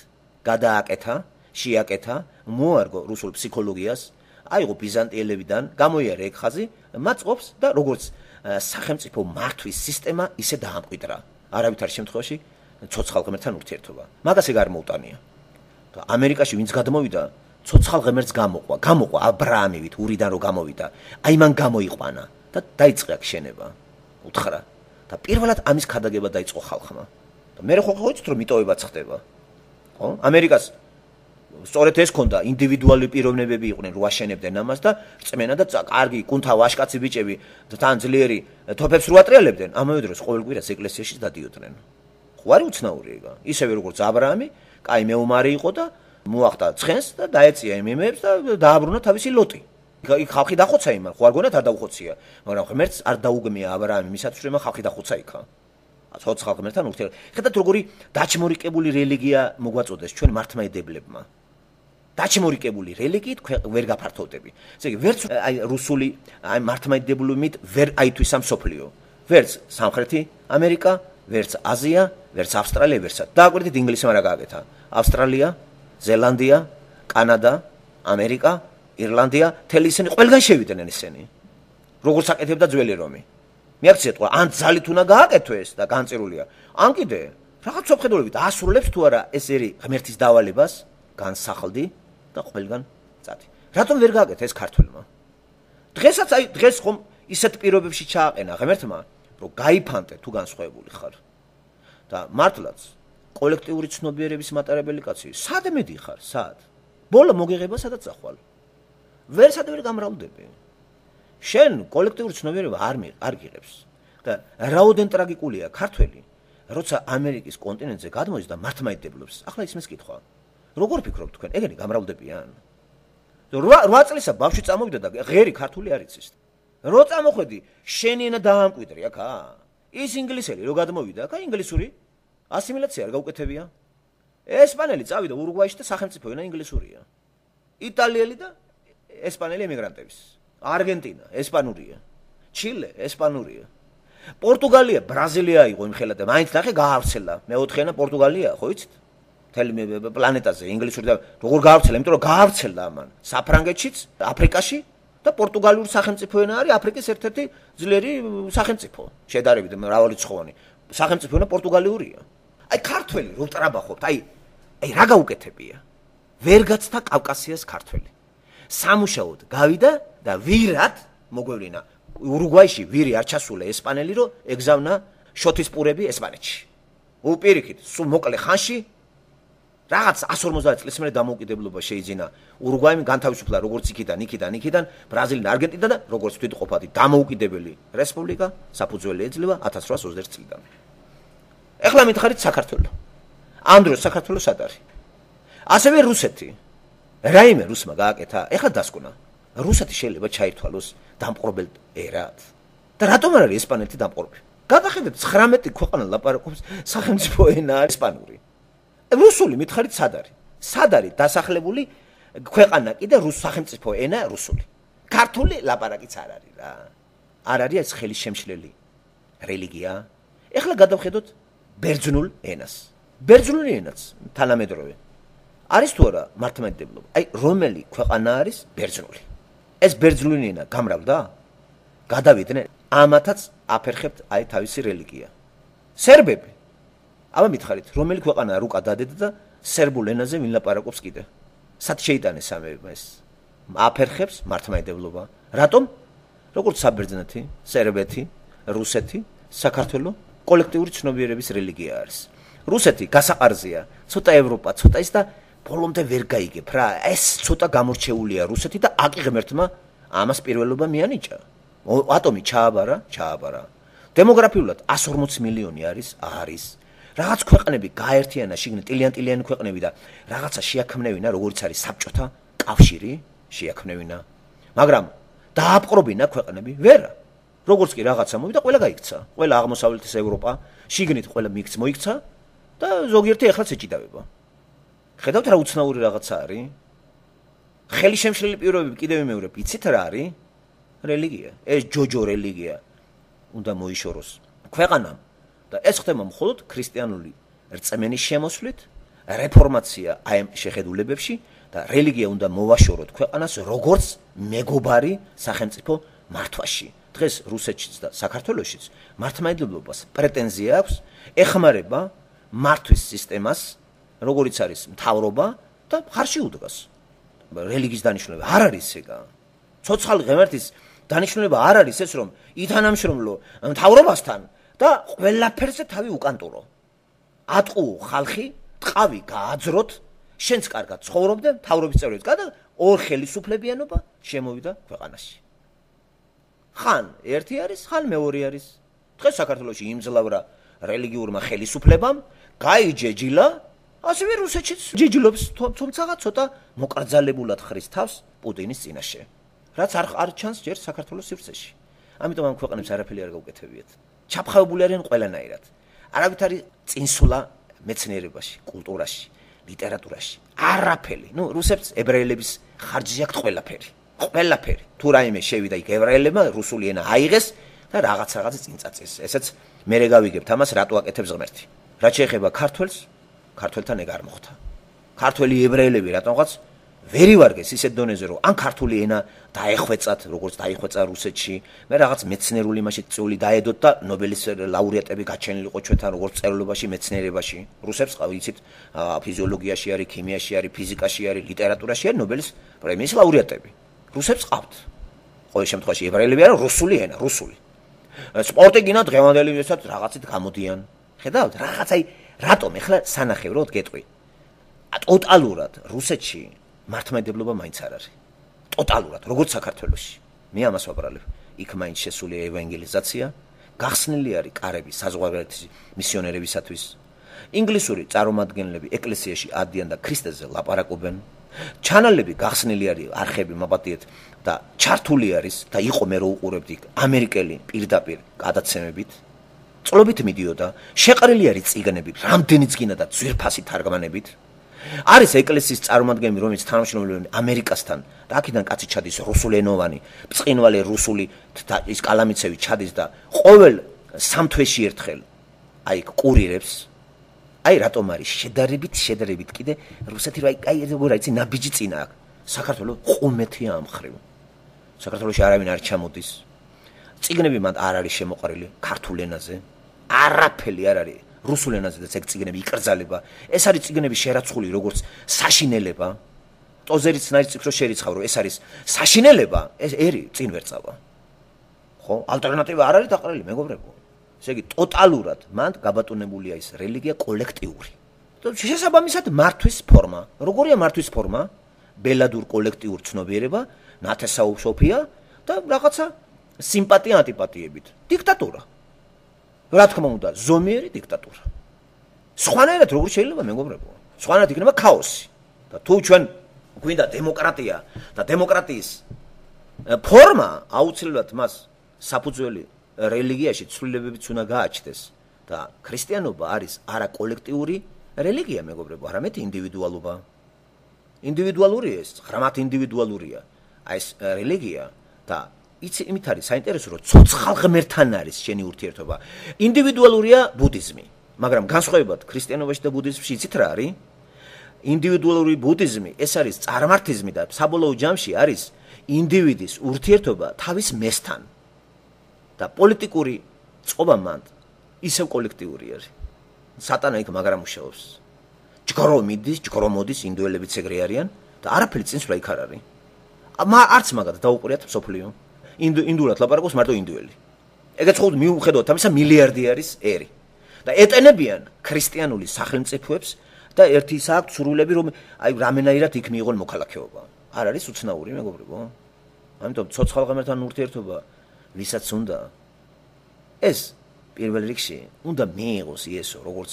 გადააკეთა, შეაკეთა, მოარგო რუსულ ფსიქოლოგიას, აიღო ბიზანტიელებიდან, გამოიარა ეგ ხაზი, მათ ყოფს და როგორც სახელმწიფო მართვის სისტემა ისე დაამკვიდრა. არავითარ შემთხვევაში ცოცხალ ღმერთთან ურთიერთობა. მაგას ეგ არ მოუტანია. და ამერიკაში ვინც გადმოვიდა, ცოცხალ ღმერთს გამოყვა აბრაამივით, ურიდან რო გამოვიდა, აი მან გამოიყვანა და დაიწყა ქშენება. უთხრა და პირველად ამის ქადაგება დაიწყო ხალხმა. და მე ხო იცით რომ მიტოვებაც ხდება. ხო? ამერიკას სწორედ ეს ქონდა, ინდივიდუალური პიროვნებები იყვნენ, რო აშენებდნენ ამას და წმენა და კარგი, კუნთა ვაშკაცი ბიჭები და თან ძლიერი თოფებს რო ატრიალებდნენ, ამავე დროს ყოველ კვირას ეკლესიაში დადიოდნენ. ხო არის უცნაური ეგა. ისევე როგორც აბრაამი, კაი მეომარი იყო და მოახდა ცხენს და დაეწია იმემებს და დააბრუნა თავისი ლოტი. იქ ხალხი დახოცა იმან, ხო არ გონათ არ დაუხოცია, მაგრამ ღმერთს არ დაუგმია აბრაამი მისათვის რომ ხალხი დახოცა იქა. ცოცხალ ღმერთთან ურთიერთობა. ხედავთ როგორი დაჩმორიკებული რელიგია მოგვაწოდეს ჩვენ მართლმადიდებლებმა. დაჩმორიკებული რელიგიით ვერ გაფართოვდები. ესე იგი ვერც აი რუსული აი მართლმადიდებლობით ვერ აითვისა მსოფლიო. ვერც სამხრეთი ამერიკა, ვერც აზია, ვერც ავსტრალია, ვერცად. დააკვირდით ინგლისმა რა გააკეთა. ავსტრალია, ზელანდია, კანადა, ამერიკა, ირლანდია, თელი ისინი ყველგან შევიდნენ ისინი. როგორც აკეთებდა ძველი რომი. მიაქციეთ ყო, ან ძალით უნდა გააკეთოს და განწირულია. ან კიდე რაღაც სოფხედულებით ასრულებს თუ არა ეს ერი ღმერთის დავალებას, განსახლდი და ყველგან წადი. რატომ ვერ გააკეთა ეს ქართველმა? დღესაც აი დღეს ხომ ისეთ პირობებში ჩააყენა ღმერთმა, რომ გაიფანტე თუ განსხვავებული ხარ. და მართლაც კოლექტიური ცნობიერების მატარებელი კაცი, სად მედიხარ, სად? ბოლო მოგეღება სადაც ახვალ. ვერსად ვერ გამრავლდები. შენ კოლექტიური ცნობიერება არ გიღებს. და რაოდენ ტრაგიკულია ქართველი, როცა ამერიკის კონტინენტზე გადმოდის და მართლმადიდებლობს. ახლა ისმის კითხვა. როგორ ფიქრობთ თქვენ, ეგენი გამრავლდებიან? 8 წლისა ბავშვი წამოვიდა და ღერი ქართული არ იცის. რო წამოხვედი, შენი ენა დაამკვიდრე აქა. ის ინგლისელი რო გადმოვიდა, აქა ინგლისური ასიმილაცია არ გაუკეთებია. ესპანელი წავიდა ურუგვაიში და სახელმწიფო ენა ინგლისურია. იტალიელი და ესპანელი ემიგრანტების. არგენტინა ესპანურია. ჩილე ესპანურია. პორტუგალია, ბრაზილია იყო იმხელა და მაინც ნახე გაავრცელა. მეოთხე ენა პორტუგალია, ხო იცით? მთელი პლანეტაზე ინგლისური და როგორ გაავრცელა, იმიტომ რომ გაავრცელდა ამან საფრანგეთშიც, აფრიკაში და პორტუგალიური სახელმწიფო ენა არის აფრიკის ერთ-ერთი ძლიერი სახელმწიფო. შედარებით მრავალრიცხოვანი. სახელმწიფო ენა პორტუგალიურია. აი ქართველი რო ტრაბახობთ, აი რა გაუკეთებია? ვერ გაცდა კავკასიას ქართველი. სამუშაოდ გავიდა და ვირად მოგვევლინა. ურუგვაიში ვირი არ ჩასულა ესპანელი რო ეგზავნა შოთის პურები ესპანეთში. უპირიქით, სულ მოკლე ხანში რაღაც 150 წლის მერე დამოუკიდებლობა შეიძინა ურუგვაიმ განთავისუფლა როგორც იქიდან ბრაზილია და არგენტინა და როგორც თვითმყოფადი დამოუკიდებელი რესპუბლიკა საფუძველი ეძლევა 1821 წლიდან. ეხლა მითხარით საქართველო. ამ დროს საქართველო სად არის? ასევე რუსეთი. რაიმე რუსმა გააკეთა, ეხლა დასკვნა. რუსეთი შეიძლება ჩაითვალოს დამპყრობელ ერად. და რატომ არ არის ესპანეთი დამპყრობი? გადახედეთ 19 ქვეყანა ლაპარაკობს სახელმწიფო ენა არის ესპანური. რუსული მითხარით სად არის? სად არის დასახლებული ქვეყანა კიდე სახელმწიფო ენა რუსული. ქართული ლაპარაკიც არ არის რა. არ არის ეს ხელის შემშლელი რელიგია. ეხლა გადავხედოთ ბერძნულ ენას. ბერძნული ენაც თანამედროვე არის თუ არა მართლმადიდებლობა? აი რომელი ქვეყანა არის ბერძნული? ეს ბერძნული ენა გამრავლდა? გადავიდნენ ამათაც აფერხებთ აი თავისი რელიგია. სერბები. აბა მითხარით, რომელი ქვეყანა რუკა დადედა და სერბულ ენაზე ვინ ლაპარაკობს კიდე? სად შეიტანეს ამებმა ეს? აფერხებს მართლმადიდებლობა. რატომ? როგორც საბერძნეთი, სერბეთი, რუსეთი, საქართველო კოლექტიური ცნობიერების რელიგია არის. რუსეთი გასაყარზეა, ცოტა ევროპა, ცოტა ის და ბოლომდე ვერ გაიგებ რა. ეს ცოტა გამორჩეულია რუსეთი და აკი ღმერთმა ამას პირველობა მიანიჭა. ატომი ჩააბარა. დემოგრაფიულად 140 მილიონი არის. რაღაც ქვეყნები გაერთიანა შიგნით ტილიანი ქვეყნები და რაღაცა შეაქმნევინა, როგორც არის საბჭოთა კავშირი, შეაქმნევინა. მაგრამ დააპყრობინა ქვეყნები ვერა. როგორც კი რაღაცა მოვიდა, ყველა გაიქცა. ყველა აღმოსავლეთის ევროპა, შიგნით ყველა მოიქცა და ზოგიერთი ახლაც ეჭიდავება. ხედავთ რა უცნაური რაღაცა არის? ხელისშემშლელი პირობები კიდევ ვიმეორებ, იცით რა არის? რელიგია. ეს ჯოჯო რელიგია უნდა მოიშოროს ქვეყანამ და ეს ხდება მხოლოდ ქრისტიანული რწმენის შემოსვლით, რეფორმაცია აი ამ შეხედულებებში და რელიგია უნდა მოვაშოროთ ქვეყანას როგორც მეგობარი სახელმწიფო მართვაში. დღეს რუსეთშიც და საქართველოშიც მართლმადიდებლობას პრეტენზია აქვს, ეხმარება მართვის სისტემას, როგორიც არის მთავრობა და ხარში უდგას. რელიგიის დანიშნულება არ არის ეგა. ცოცხალი ღმერთის დანიშნულება არ არის ეს, რომ ითანამშრომლო მთავრობასთან და ყველაფერზე თავი უკანტურო. ატყუო ხალხი, ტყავი გააძროთ, შენც კარგად ცხოვრობ და მთავრობის წევრებს გადა ორ ხელისუფლებიანობა შემოვიდა ქვეყანაში. ხან ერთი არის, ხან მეორე არის. დღეს საქართველოში იმძლავრა რელიგიურმა ხელისუფლებამ, გაიჯეჯილა, ასევე რუსეთშიც ჯეჯილობს, თუმცა ცოტა მოკრძალებულად ხრის თავს პუტინის წინაშე. რაც არ ჩანს ჯერ საქართველოს სივრცეში. ამიტომ ამ ქვეყნებს არაფერი არ გაუკეთებიათ. ჩაფხავებული არიან ყველანაირად. არავით არის წინსვლა მეცნიერებაში, კულტურაში, ლიტერატურაში. არაფერი. რუსებს ებრაელების ხარჯზე აქვთ ყველაფერი. ყველაფერი. თუ რაიმე შევიდა იქ ებრაელებმა რუსული ენა აიღეს და რაღაც წინ წაწეს. ესეც მერე გავიგებთ ამას რატო აკეთებს ღმერთი. რაც შეეხება ქართველს, ქართველთან ეგ არ მოხდა. ქართველი ებრაელები რატომღაც ვერ ივარგეს ისეთ დონეზე, რომ ან ქართული ენა დაეხვეწათ, როგორც დაიხვეწა რუსეთში, მე რაღაც მეცნიერული მასში წული დაედოთ და ნობელის ლაურეატები გაჩენილიყო ჩვენთან როგორც წერილობაში, მეცნიერებაში. რუსებს იცით, ფიზიოლოგიაში არის, ქიმიაში არის, ფიზიკაში არის, ლიტერატურაში არის ნობელის პრემიის ლაურეატები. რუსებს ყავთ. ყოველ შემთხვევაში ებრაელები არა რუსული ენა, რუსული. სპორტი გინდა დღევანდელი ვესაც რაღაცით გამოდიან. ხედავთ, რაღაცაი რატომ ეხლა სანახევროდ გეტყვი. ტოტალურად რუსეთში მართლმადიდებლობა მაინც არ არის. ტოტალურად, როგორც საქართველოში. მე ამას ვაბრალებ. იქ მაინც შესულია ევანგელიზაცია, გახსნილი არის კარები საზღვარგარეთის მისიონერებისათვის. ინგლისური წარმომადგენლები ეკლესიაში ადიან და ქრისტეზე ლაპარაკობენ. ჩანალები გახსნილი არის, არხები მაპატიეთ და ჩართული არის და იყო მე რო უყურებდი ამერიკელი პირდაპირ გადაცემებით. წლობით მიდიოდა, შეყრილი არის წიგნები, რამდენიც გინდა და ძვირფასი თარგმანებით. არის ეკლესიის წარმომადგენლები, რომელიც თანამშრომლობენ ამერიკასთან და აქედან კაცი ჩადის რუსულენოვანი, ბწყინვალე რუსული და ის კალამიცევი ჩადის და ყოველ 3 თვეში ერთხელ აი კურირებს. აი რატომ არის შედარებით კიდე რუსეთი აი როგორ არის ნაბიჯი წინა აქ. საქართველოს ყუმეთია ამ ხრივ. საქართველოში არავინ არ ჩამოდის. წიგნები მან არ არის შემოყარილი ქართულ ენაზე. არაფერი არ არის რუსულ ენაზეც ეგ წიგნები იკრძალება. ეს არის წიგნები შერაცხული როგორც საშინელება. ტოზერიც ნაირ წიგნს შერიცხავ რომ ეს არის საშინელება, ეს ერი წინ ვერ წავა. ხო? ალტერნატივა არ არის დაყრილი, მეგობრებო. ესე იგი ტოტალურად მან გაბატონებულია ის რელიგია კოლექტიური. შესაბამისად მართვის ფორმა. როგორია მართვის ფორმა? ბელადურ კოლექტიურ ცნობიერება, ნათესაობსოფია და რაღაცა სიმპათია ანტიპათიებით. დიქტატურა. რა თქმა უნდა, ზომიერი დიქტატურა. სხვანაირად როგორ შეიძლება მეგობრებო? სხვანაირად იქნება ქაოსი. და თუ ჩვენ გვინდა დემოკრატია და დემოკრატიის ფორმა აუცილებლად მას საფუძველი რელიგიაში ცვლილებებიც უნდა გააჩნდეს და ქრისტიანობა არის არა კოლექტიური რელიგია, მეგობრებო, არამედ ინდივიდუალობა. ინდივიდუალურია ეს, ღრმად ინდივიდუალურია. აი ეს რელიგია და იმით არის საინტერესო, რომ ცოცხალ ღმერთთან არის შენი ურთიერთობა. ინდივიდუალურია ბუდიზმი, მაგრამ განსხვავებად ქრისტიანობაში და ბუდიზმში იცით რა არის? ინდივიდუალური ბუდიზმი ეს არის წარმართიზმი და საბოლოო ჯამში არის ინდივიდის ურთიერთობა თავის მესთან. და პოლიტიკური წყობა მანდ ისევ კოლექტიური არის. სატანა იქ მაგრამ მუშაობს. ჯგრო მიდის, ჯგრო მოდის, ინდუელებიც ეგრე არიან და არაფერი წინსვლა იქ არ არის. არც მაგათ დაუყურეთ მსოფლიო. ინდურად ლაპარაკობს მარტო ინდუელი. ეგეც ხო მიუხედავად ამისა მილიარდი არის ერი. და ეტენებიან ქრისტიანული სახელმწიფოებს და ერთი ის აქვს სრულები რომ აი რამენაირად იქ მიიღონ მოქალაქეობა. არ არის უცნაური მეგობრებო? ამიტომ ცოცხალ ღმერთთან ურთიერთობა ვისაც უნდა ეს პირველ რიგში უნდა მიიღოს იესო როგორც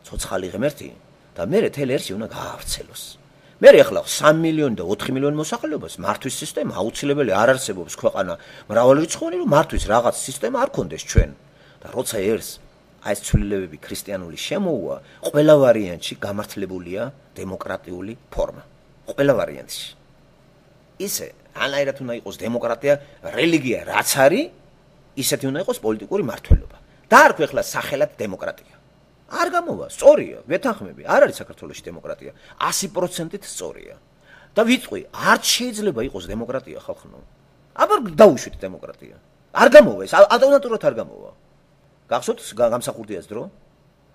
ცოცხალი ღმერთი და მერე თელ ერთში უნდა გაავრცელოს. მერე ახლა 3 მილიონი და 4 მილიონი მოსახლეობას მართვის სისტემა აუცილებელი არ არსებობს ქვეყანა მრავალრიცხოვანი რომ მართვის რაღაც სისტემა არ კონდეს ჩვენ და როცა ერთს აი ეს ცვლილებები ქრისტიანული შემოუვა ყველა ვარიანტში გამართლებულია დემოკრატიული ფორმა ყველა ვარიანტში ისე ანაირად უნდა იყოს დემოკრატია რელიგია რაც არის ისეთი უნდა იყოს პოლიტიკური მართლობა და არ ქვეხლა სახელად დემოკრატია არ გამოვა სწორია ვეთანხმები არ არის საქართველოში დემოკრატია 100%-ით სწორია და ვიტყვი არ შეიძლება იყოს დემოკრატია ხალხო აბა დაუშვით დემოკრატია არ გამოვა ეს ალტერნატიურად არ გამოვა გახსოვთ გამსახურდიას დრო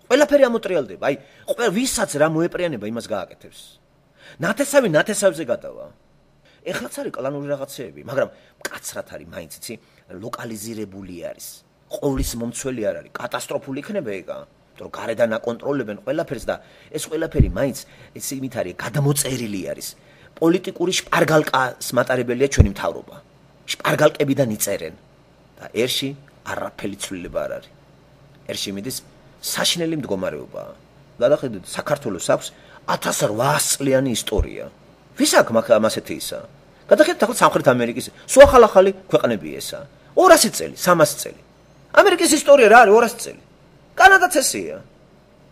ყველაფერი ამოტრიალდება აი ვისაც რა მოეპრიანება იმას გააკეთებს ნათესავი ნათესავზე გადავა ეხლაც არის კლანური რაღაცეები მაგრამ მკაცრად არის მაინც იცი ლოკალიზირებული არის ყოვლის მომცველი არ არის კატასტროფული იქნება ეგა რომ გარედან აკონტროლებენ ყველაფერს და ეს ყველაფერი მაინც ეს იმით არის გადამოწერილი არის პოლიტიკური შპარგალკას მატარებელია ჩვენი მთავრობა შპარგალკებიდან იწერენ და ერში არაფერი ცვლილება არ არის ერში მიდის საშინელი მდგომარეობა გადახედეთ საქართველოს აქვს 1800 წლიანი ისტორია ვის აქვს ამასეთი ისა გადახედეთ ახლა სამხრეთ ამერიკის სულ ახალი ქვეყნებია ესა 200 წელი 300 წელი ამერიკის ისტორია რა არის 200 წელი კანადაც ესეა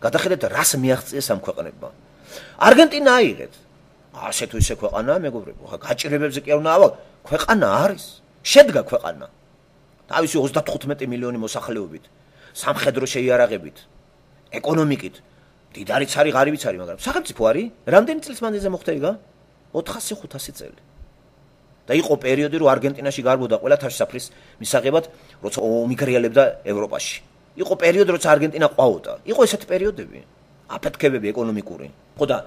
გადახედეთ რას მიაღწიეს ამ ქვეყნებმა არგენტინა აიღეთ ასე თუ ისე ქვეყანაა მეგობრებო ხა გაჭირებებზე კი არ უნდა ავა ქვეყანა არის შედგა ქვეყანა თავისი 35 მილიონი მოსახლეობით სამხედრო შეიარაღებით ეკონომიკით დიდარიც არის ღარიბიც არის მაგრამ სახელმწიფო არის რამდენი წლის მანძილზე მოხდა იგა 400-500 წელი და იყო პერიოდი რომ არგენტინაში გარბოდა ყველა თავშესაფრის მისაღებად როცა მიგრირებდა ევროპაში იყო პერიოდი როცა არგენტინა ყვაოდა იყო ესეთი პერიოდები აფეთქებები ეკონომიკური ხო და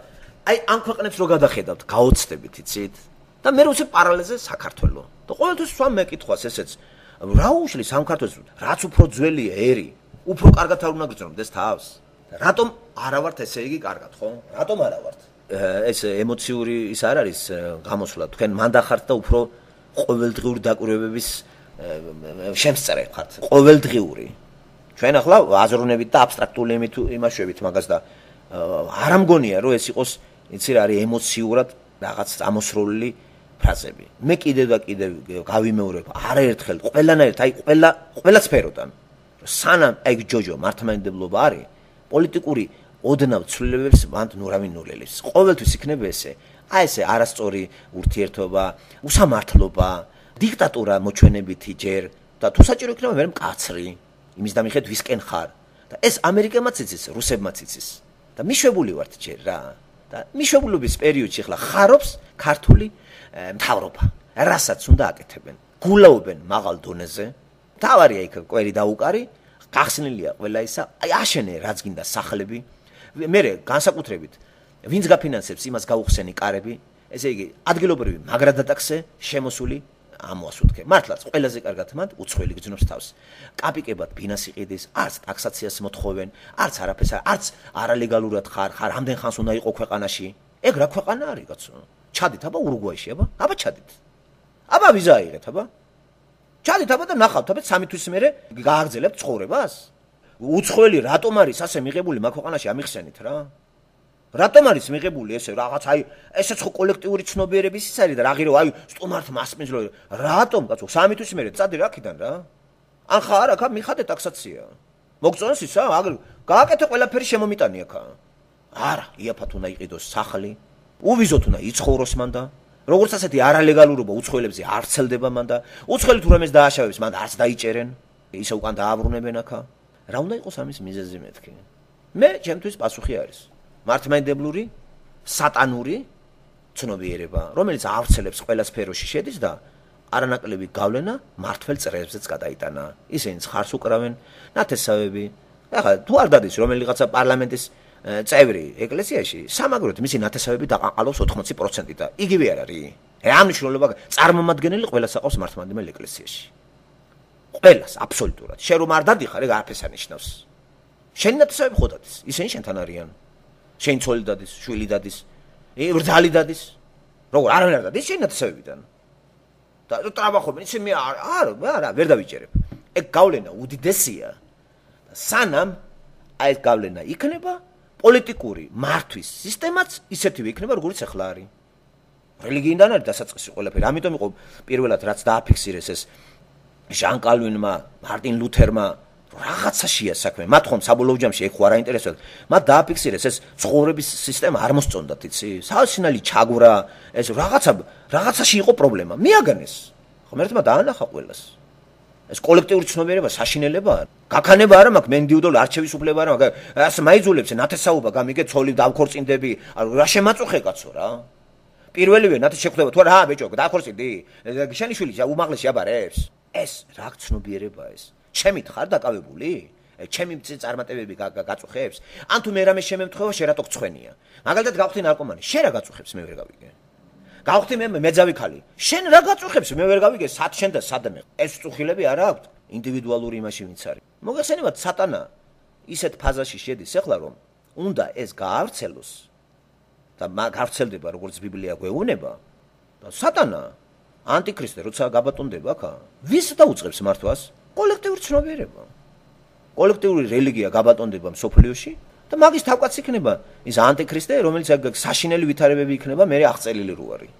აი ამ ქვეყნებს რო გადახედავთ გაოცდებით იცით და მე როცა პარალელზე საქართველო და ყოველთვის სვამ მეკითხვას ესეც რა უშლის სამკარტოს რაც უფრო ძველია ერი უფრო კარგად არ უნდა გრძნობდეს თავს რატომ არა ვართ ესე იგი კარგად ხო რატომ არა ვართ ეს ემოციური ის არ არის გამოსვლა თქვენ მანდახართ და უფრო ყოველდღიური დაკვირვებების შემსწრე ხართ ყოველდღიური ჩვენ ახლა აზროვნებით და აბსტრაქტული იმაშვებით მაგას და არ ამგონია რომ ეს იყოს იცი რა არის ემოციურად რაღაც ამოსროლილი ფრაზები მე კიდევ და კიდევ გავიმეორებ არაერთხელ ყველანაირად აი ყველა სფეროდან სანამ აი ჯოჯო მართლმადიდებლობა არის პოლიტიკური ოდნავ ცვლილებებს მანდ ნურავინ ნულელებს ყოველთვის იქნება ესე აი ესე არასწორი ურთიერთობა უსამართლობა დიქტატურა მოჩვენებითი ჯერ და თუ საჭირო იქნება მე მკაცრი იმის დამიხედვით ვისკენ ხარ და ეს ამერიკელმაც იცის რუსებმაც იცის და მიშვებული ვართ ჯერ რა და მიშვებულობის პერიოდში ახლა ხარობს ქართული მთავრობა რასაც უნდა აკეთებენ გულაობენ მაღალ დონეზე თავარია იქ კვერი დაუკარი გახსნილია ყველა ისა აი აშენე რაც გინდა სახლები მე განსაკუთრებით ვინც გაფინანსებს იმას გაუხსენი კარები ესე იგი ადგილობრივი მაგრადატაქსე შემოსული ამოასუთქე მართლაც ყველაზე კარგად მანდ უცხოელი გძნობს თავს კაპიკებად ფინანსი ყიდის არც ტაქსაციას მოთხოვენ არც არაფერს არც არალეგალურად ხარ რამდენ ხანს უნდა იყო ქვეყანაში ეგ რა ქვეყანა არის კაცო ჩადით აბა ურუგვაიში აბა ჩადით აბა ვიზა აიღეთ აბა ჩადით აბა და ნახავთ აბა 3 თვის მერე გააგრძელებთ ცხოვრებას უცხოელი რატომ არის ასე მიღებული მაგ ქვეყანაში ამიხსენით რა რატომ არის მიღებული ესე რაღაც აი ესეც ხო კოლექტიური ცნობიერების ის არის და რა ღირო აი სტუმართ მასპინძლო რატომ კაცო 3 თვის მერე წადი რა აქედან რა ან ხარ აქ მიხადე ტაქსაცია. მოგწონს ისა? აგ გააკეთე ყველაფერი შემომიტანი აქ. არა, იაფად უნდა იყიდოს სახლი. უვიზოთ უნდა იცხოვროს მან და როგორც ასეთი არალეგალურობა უცხოელებზე არ ვრცელდება მან და უცხოელი თუ რამეს დააშავებს მან არც დაიჭერენ. ისე უკან დააბრუნებენ აქ. რა უნდა იყოს ამის მიზეზი მეთქი? მე ჩემთვის პასუხი არის. მართლმადიდებლური, სატანური ცნობიერება, რომელიც ავრცელებს ყველა სფეროში შედის და არანაკლები გავლენა მართლ წრეებზეც გადაიტანა. ისინი ხარს უკრავენ, ნათესავები. ახლა თუ არ დადის რომელიღაცა პარლამენტის წევრი ეკლესიაში, სამაგროდ მისი ნათესავები დაყალავს 80% და იგივე არ არის. ამ მნიშვნელობა წარმომადგენელი ყველას აყავს მართლმადიდებელ ეკლესიაში. ყველას აბსოლუტურად. შენ რომ არ დადიხარ, ეგ არაფერს ანიშნავს. შენი ნათესავები ხო დადის? ისინი შენთან არიან. შენ ცოლი დადის, შვილი დადის, ბრძალი დადის. როგორ არავინ არ დადის შენი ნათესავებიდან. და ტრაბახობენ, ისე მე არა, ვერ დავიჭერებ. ეგ გავლენა უდიდესია. და სანამ აი ეს გავლენა იქნება, პოლიტიკური მართვის სისტემაც ისეთივე იქნება, როგორც ახლა არის. რელიგიიდან არის დასაწყისი ყველაფერი. ამიტომ იყო პირველად რაც დააფიქსირეს ეს ჟან კალვინმა, მარტინ ლუთერმა რაღაცაშია საქმე. მათ ხომ საბოლოო ჯამში ეგ ხო არ აინტერესებდათ. მათ დააფიქსირეს ეს ცხოვრების სისტემა არ მოსწონდათ, იცი? სალსინალი ჩაგვრა, ეს რაღაცაში იყო პრობლემა. მიაგანეს. ღმერთმა დაანახა ყველას. ეს კოლექტიური ცნობიერება საშინელებაა. გაქანება არა მაქვს, მე ინდივიდუალური არჩევის უფლება არა მაქვს. ასე მაიძულებს ნათესაობა გამიგე, ცოლი დავქორწინდები. რა შემაწუხე კაცო რა. პირველივე ნათეს შეხვდება თუ არა, ბეჭო, დავქორწინდი. შენი შვილი უმაღლესი აბარებს. ეს რა ცნობიერებაა ეს? ჩემით ხარ დაკავებული? ჩემი წარმატებები გაწუხებს? ან თუ მე რამე შემემთხვევა, შენ რატო გწხვენია? მაგალითად გავხდი ნარკომანი, შენ რა გაწუხებს, მე ვერ გავიგე. გავხდი მე მეძავი ქალი, შენ რა გაწუხებს, მე ვერ გავიგე, სად შენ და სად მე. ეს წუხილები არა აქვს ინდივიდუალური იმაში ვინც არის. მოგეხსენებათ სატანა ისეთ ფაზაში შედის ახლა რომ უნდა ეს გაავრცელოს და გავრცელდება როგორც ბიბლია გვეუბნება და სატანა ანტიქრისტე როცა გაბატონდება აქ ვის დაუწყებს მართვას? კოლექტიური ცნობიერება. კოლექტიური რელიგია გაბატონდება მსოფლიოში და მაგის თავკაც იქნება ის ანტიქრისტე, რომელიც საშინელი ვითარებები იქნება, მე აღწერილი რო არის.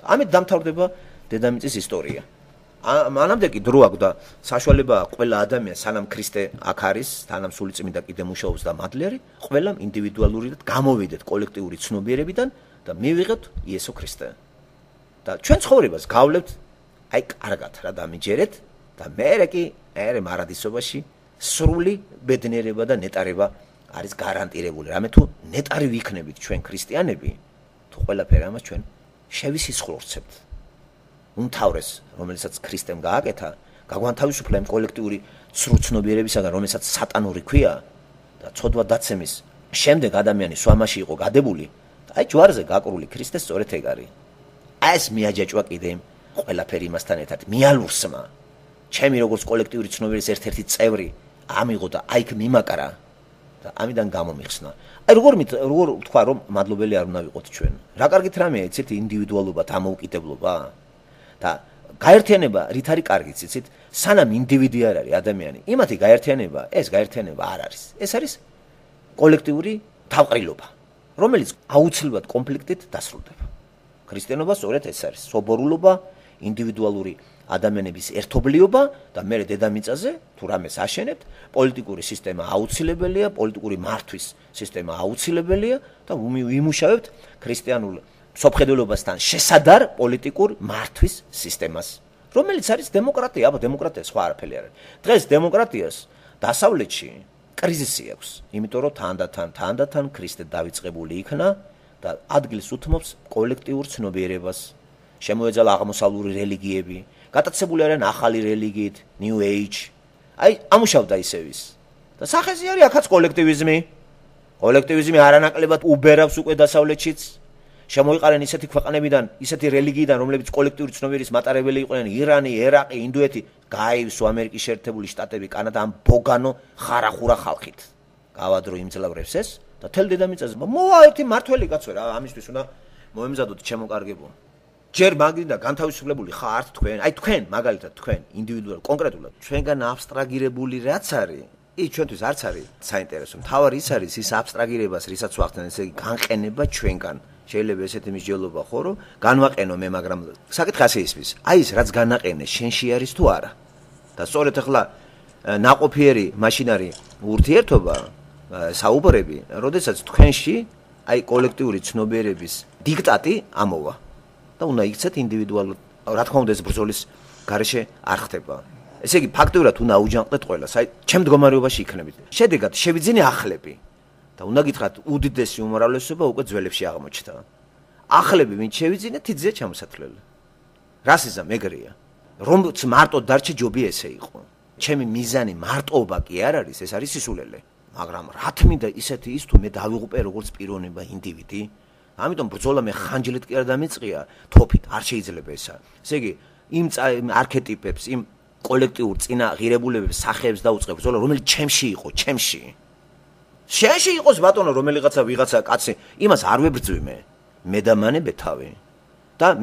ამით დამთავრდება დედამიწის ისტორია. მანამდე კი დრო აქვს და საშუალება ყველა ადამიანს, სანამ ქრისტე აქ არის, სანამ სულიწმინდა კიდე მუშაობს და მადლი, ყველამ ინდივიდუალურად გამოვიდეთ კოლექტიური ცნობიერებიდან და მივიღეთ იესო ქრისტე. და ჩვენ ცხოვრებას გავლევთ აი კარგად რა დამიჯერეთ და მე კი მარადისობაში სრული ბედნიერება და ნეტარება არის გარანტირებული. რამე თუ ნეტარი ვიქნებით ჩვენ ქრისტიანები, თუ ყველაფერი ამას ჩვენ შევისისხლორცებთ. უმთავრეს, რომელსაც ქრისტემ გააკეთა, გაგვანთავისუფლა იმ კოლექტიური ცნობიერებისაგან, რომელსაც სატანური ქვია და ცოდვა დაცემის შემდეგ ადამიანი სვამაში იყო გადებული, აი ჯვარზე გაკრული ქრისტე სწორედ ეგ არის. ეს მიაჯაჭვა კიდე ყველაფერი იმასთან ერთად მიალურსმა. ჩემი როგორც კოლექტიური ცნობიერების ერთ-ერთი წევრი ამიღო და აიქ მიმაკრა და ამიდან გამომიხსნა. აი როგორ თქვა რომ მადლობელი არ უნდა ვიყოთ ჩვენ. რა კარგით რამეა იცით ინდივიდუალობა, დამოუკიდებლობა და გაერთიანება რით არის კარგი იცით? სანამ ინდივიდი არ არის ადამიანი, იმათი გაერთიანება, ეს გაერთიანება არ არის. ეს არის კოლექტიური თავყრილობა, რომელიც აუცილებლად კონფლიქტით დასრულდება. ქრისტიანობა სწორედ ეს არის. სობორულობა, ინდივიდუალური ადამიანების ერთობლიობა და მე დედამიწაზე თუ რამეს აშენებთ, პოლიტიკური სისტემა აუცილებელია, პოლიტიკური მართვის სისტემა აუცილებელია და ვიმუშავებთ ქრისტიანულ სოფხედელობასთან შესადარ პოლიტიკურ მართვის სისტემას, რომელიც არის დემოკრატია. აბა დემოკრატია სხვა არაფერი არ არის. დღეს დემოკრატიას დასავლეთში კრიზისი აქვს, იმიტომ რომ თანდათან ქრისტე დავიწყებული იქნა და ადგილს უთმობს კოლექტიურ ცნობიერებას. შემოეძალა აღმოსავლური რელიგიები, გატაცებული არიან ახალი რელიგიით, New Age. აი, ამუშავდა ისევის. და სახეზე არის აქაც კოლექტივიზმი. კოლექტივიზმი არანაკლებად უბერავს უკვე დასავლეთშიც. შემოიყარენ ისეთი ქვეყნებიდან, ისეთი რელიგიიდან, რომლებიც კოლექტიური ცნობიერების მატარებელი იყვნენ, ირანი, ერაყი, ინდოეთი, გაივსო ამერიკის შეერთებული შტატები, კანადა ამ ბოგანო ხარახურა ხალხით. გავადრო იმძლავრებს ეს და თელ დედამიწაზე მოვა ერთი მართველი კაცო რა, ამისთვის უნდა მოემზადოთ ჩემოკარგებო. ჯერ მაგდიდან განთავისუფლებული ხართ თქვენ, აი თქვენ, მაგალითად თქვენ, ინდივიდუალურად, კონკრეტულად, ჩვენგან აბსტრაგირებული რაც არის, ის ჩვენთვის არც არის საინტერესო. თავარი ის არის ის აბსტრაგირებას, რისაც ვახდენ, ესე იგი განყენება ჩვენგან. შეიძლება ესეთი მსჯელობა ხო, რომ განვაყენო მე, მაგრამ საკითხი ასე ისმის. აი ეს რაც განაყენე, შენში არის თუ არა? და სწორედ ახლა ნაყოფიერი მაშინ არის ურთიერთობა, საუბრები, როდესაც თქვენში აი კოლექტიური ცნობიერების დიქტატი ამოვა და უნდა იქცეთ ინდივიდუალურად, რა თქმა უნდა ეს ბრძოლის გარეშე არ ხდება. ესე იგი ფაქტობრივად უნდა აუჯანყდეთ ყველას, აი ჩემ მდგომარეობაში იქნებით. შედეგად შევიძინე ახლები და უნდა გითხრათ უდიდესი უმრავლესობა უკვე ძველებში აღმოჩნდა. ახლები ვინ შევიძინე თიძია ჩამოსათვლელი. რასიზმ ეგრეა. რომც მარტო დარჩე ჯობი ესე იყო. ჩემი მიზანი მარტოობა კი არ არის, ეს არის სისულელე. მაგრამ რა თმინდა ისეთი ის თუ მე დავიღუპე როგორც პიროვნება ინდივიდი, ამიტომ ბრძოლა მე ხანჯლით კი არ დამიწყია, თოფით არ შეიძლება ესა. ესე იგი იმ არქეტიპებს, იმ კოლექტიურ წინა ღირებულებებს, სახეებს დაუწყებ ბრძოლა, რომელიც ჩემში იყო, ჩემში. შენში იყოს ბატონო, რომელიღაცა ვიღაცა კაცი, იმას არ ვებრძვი მე დამანებე თავი. და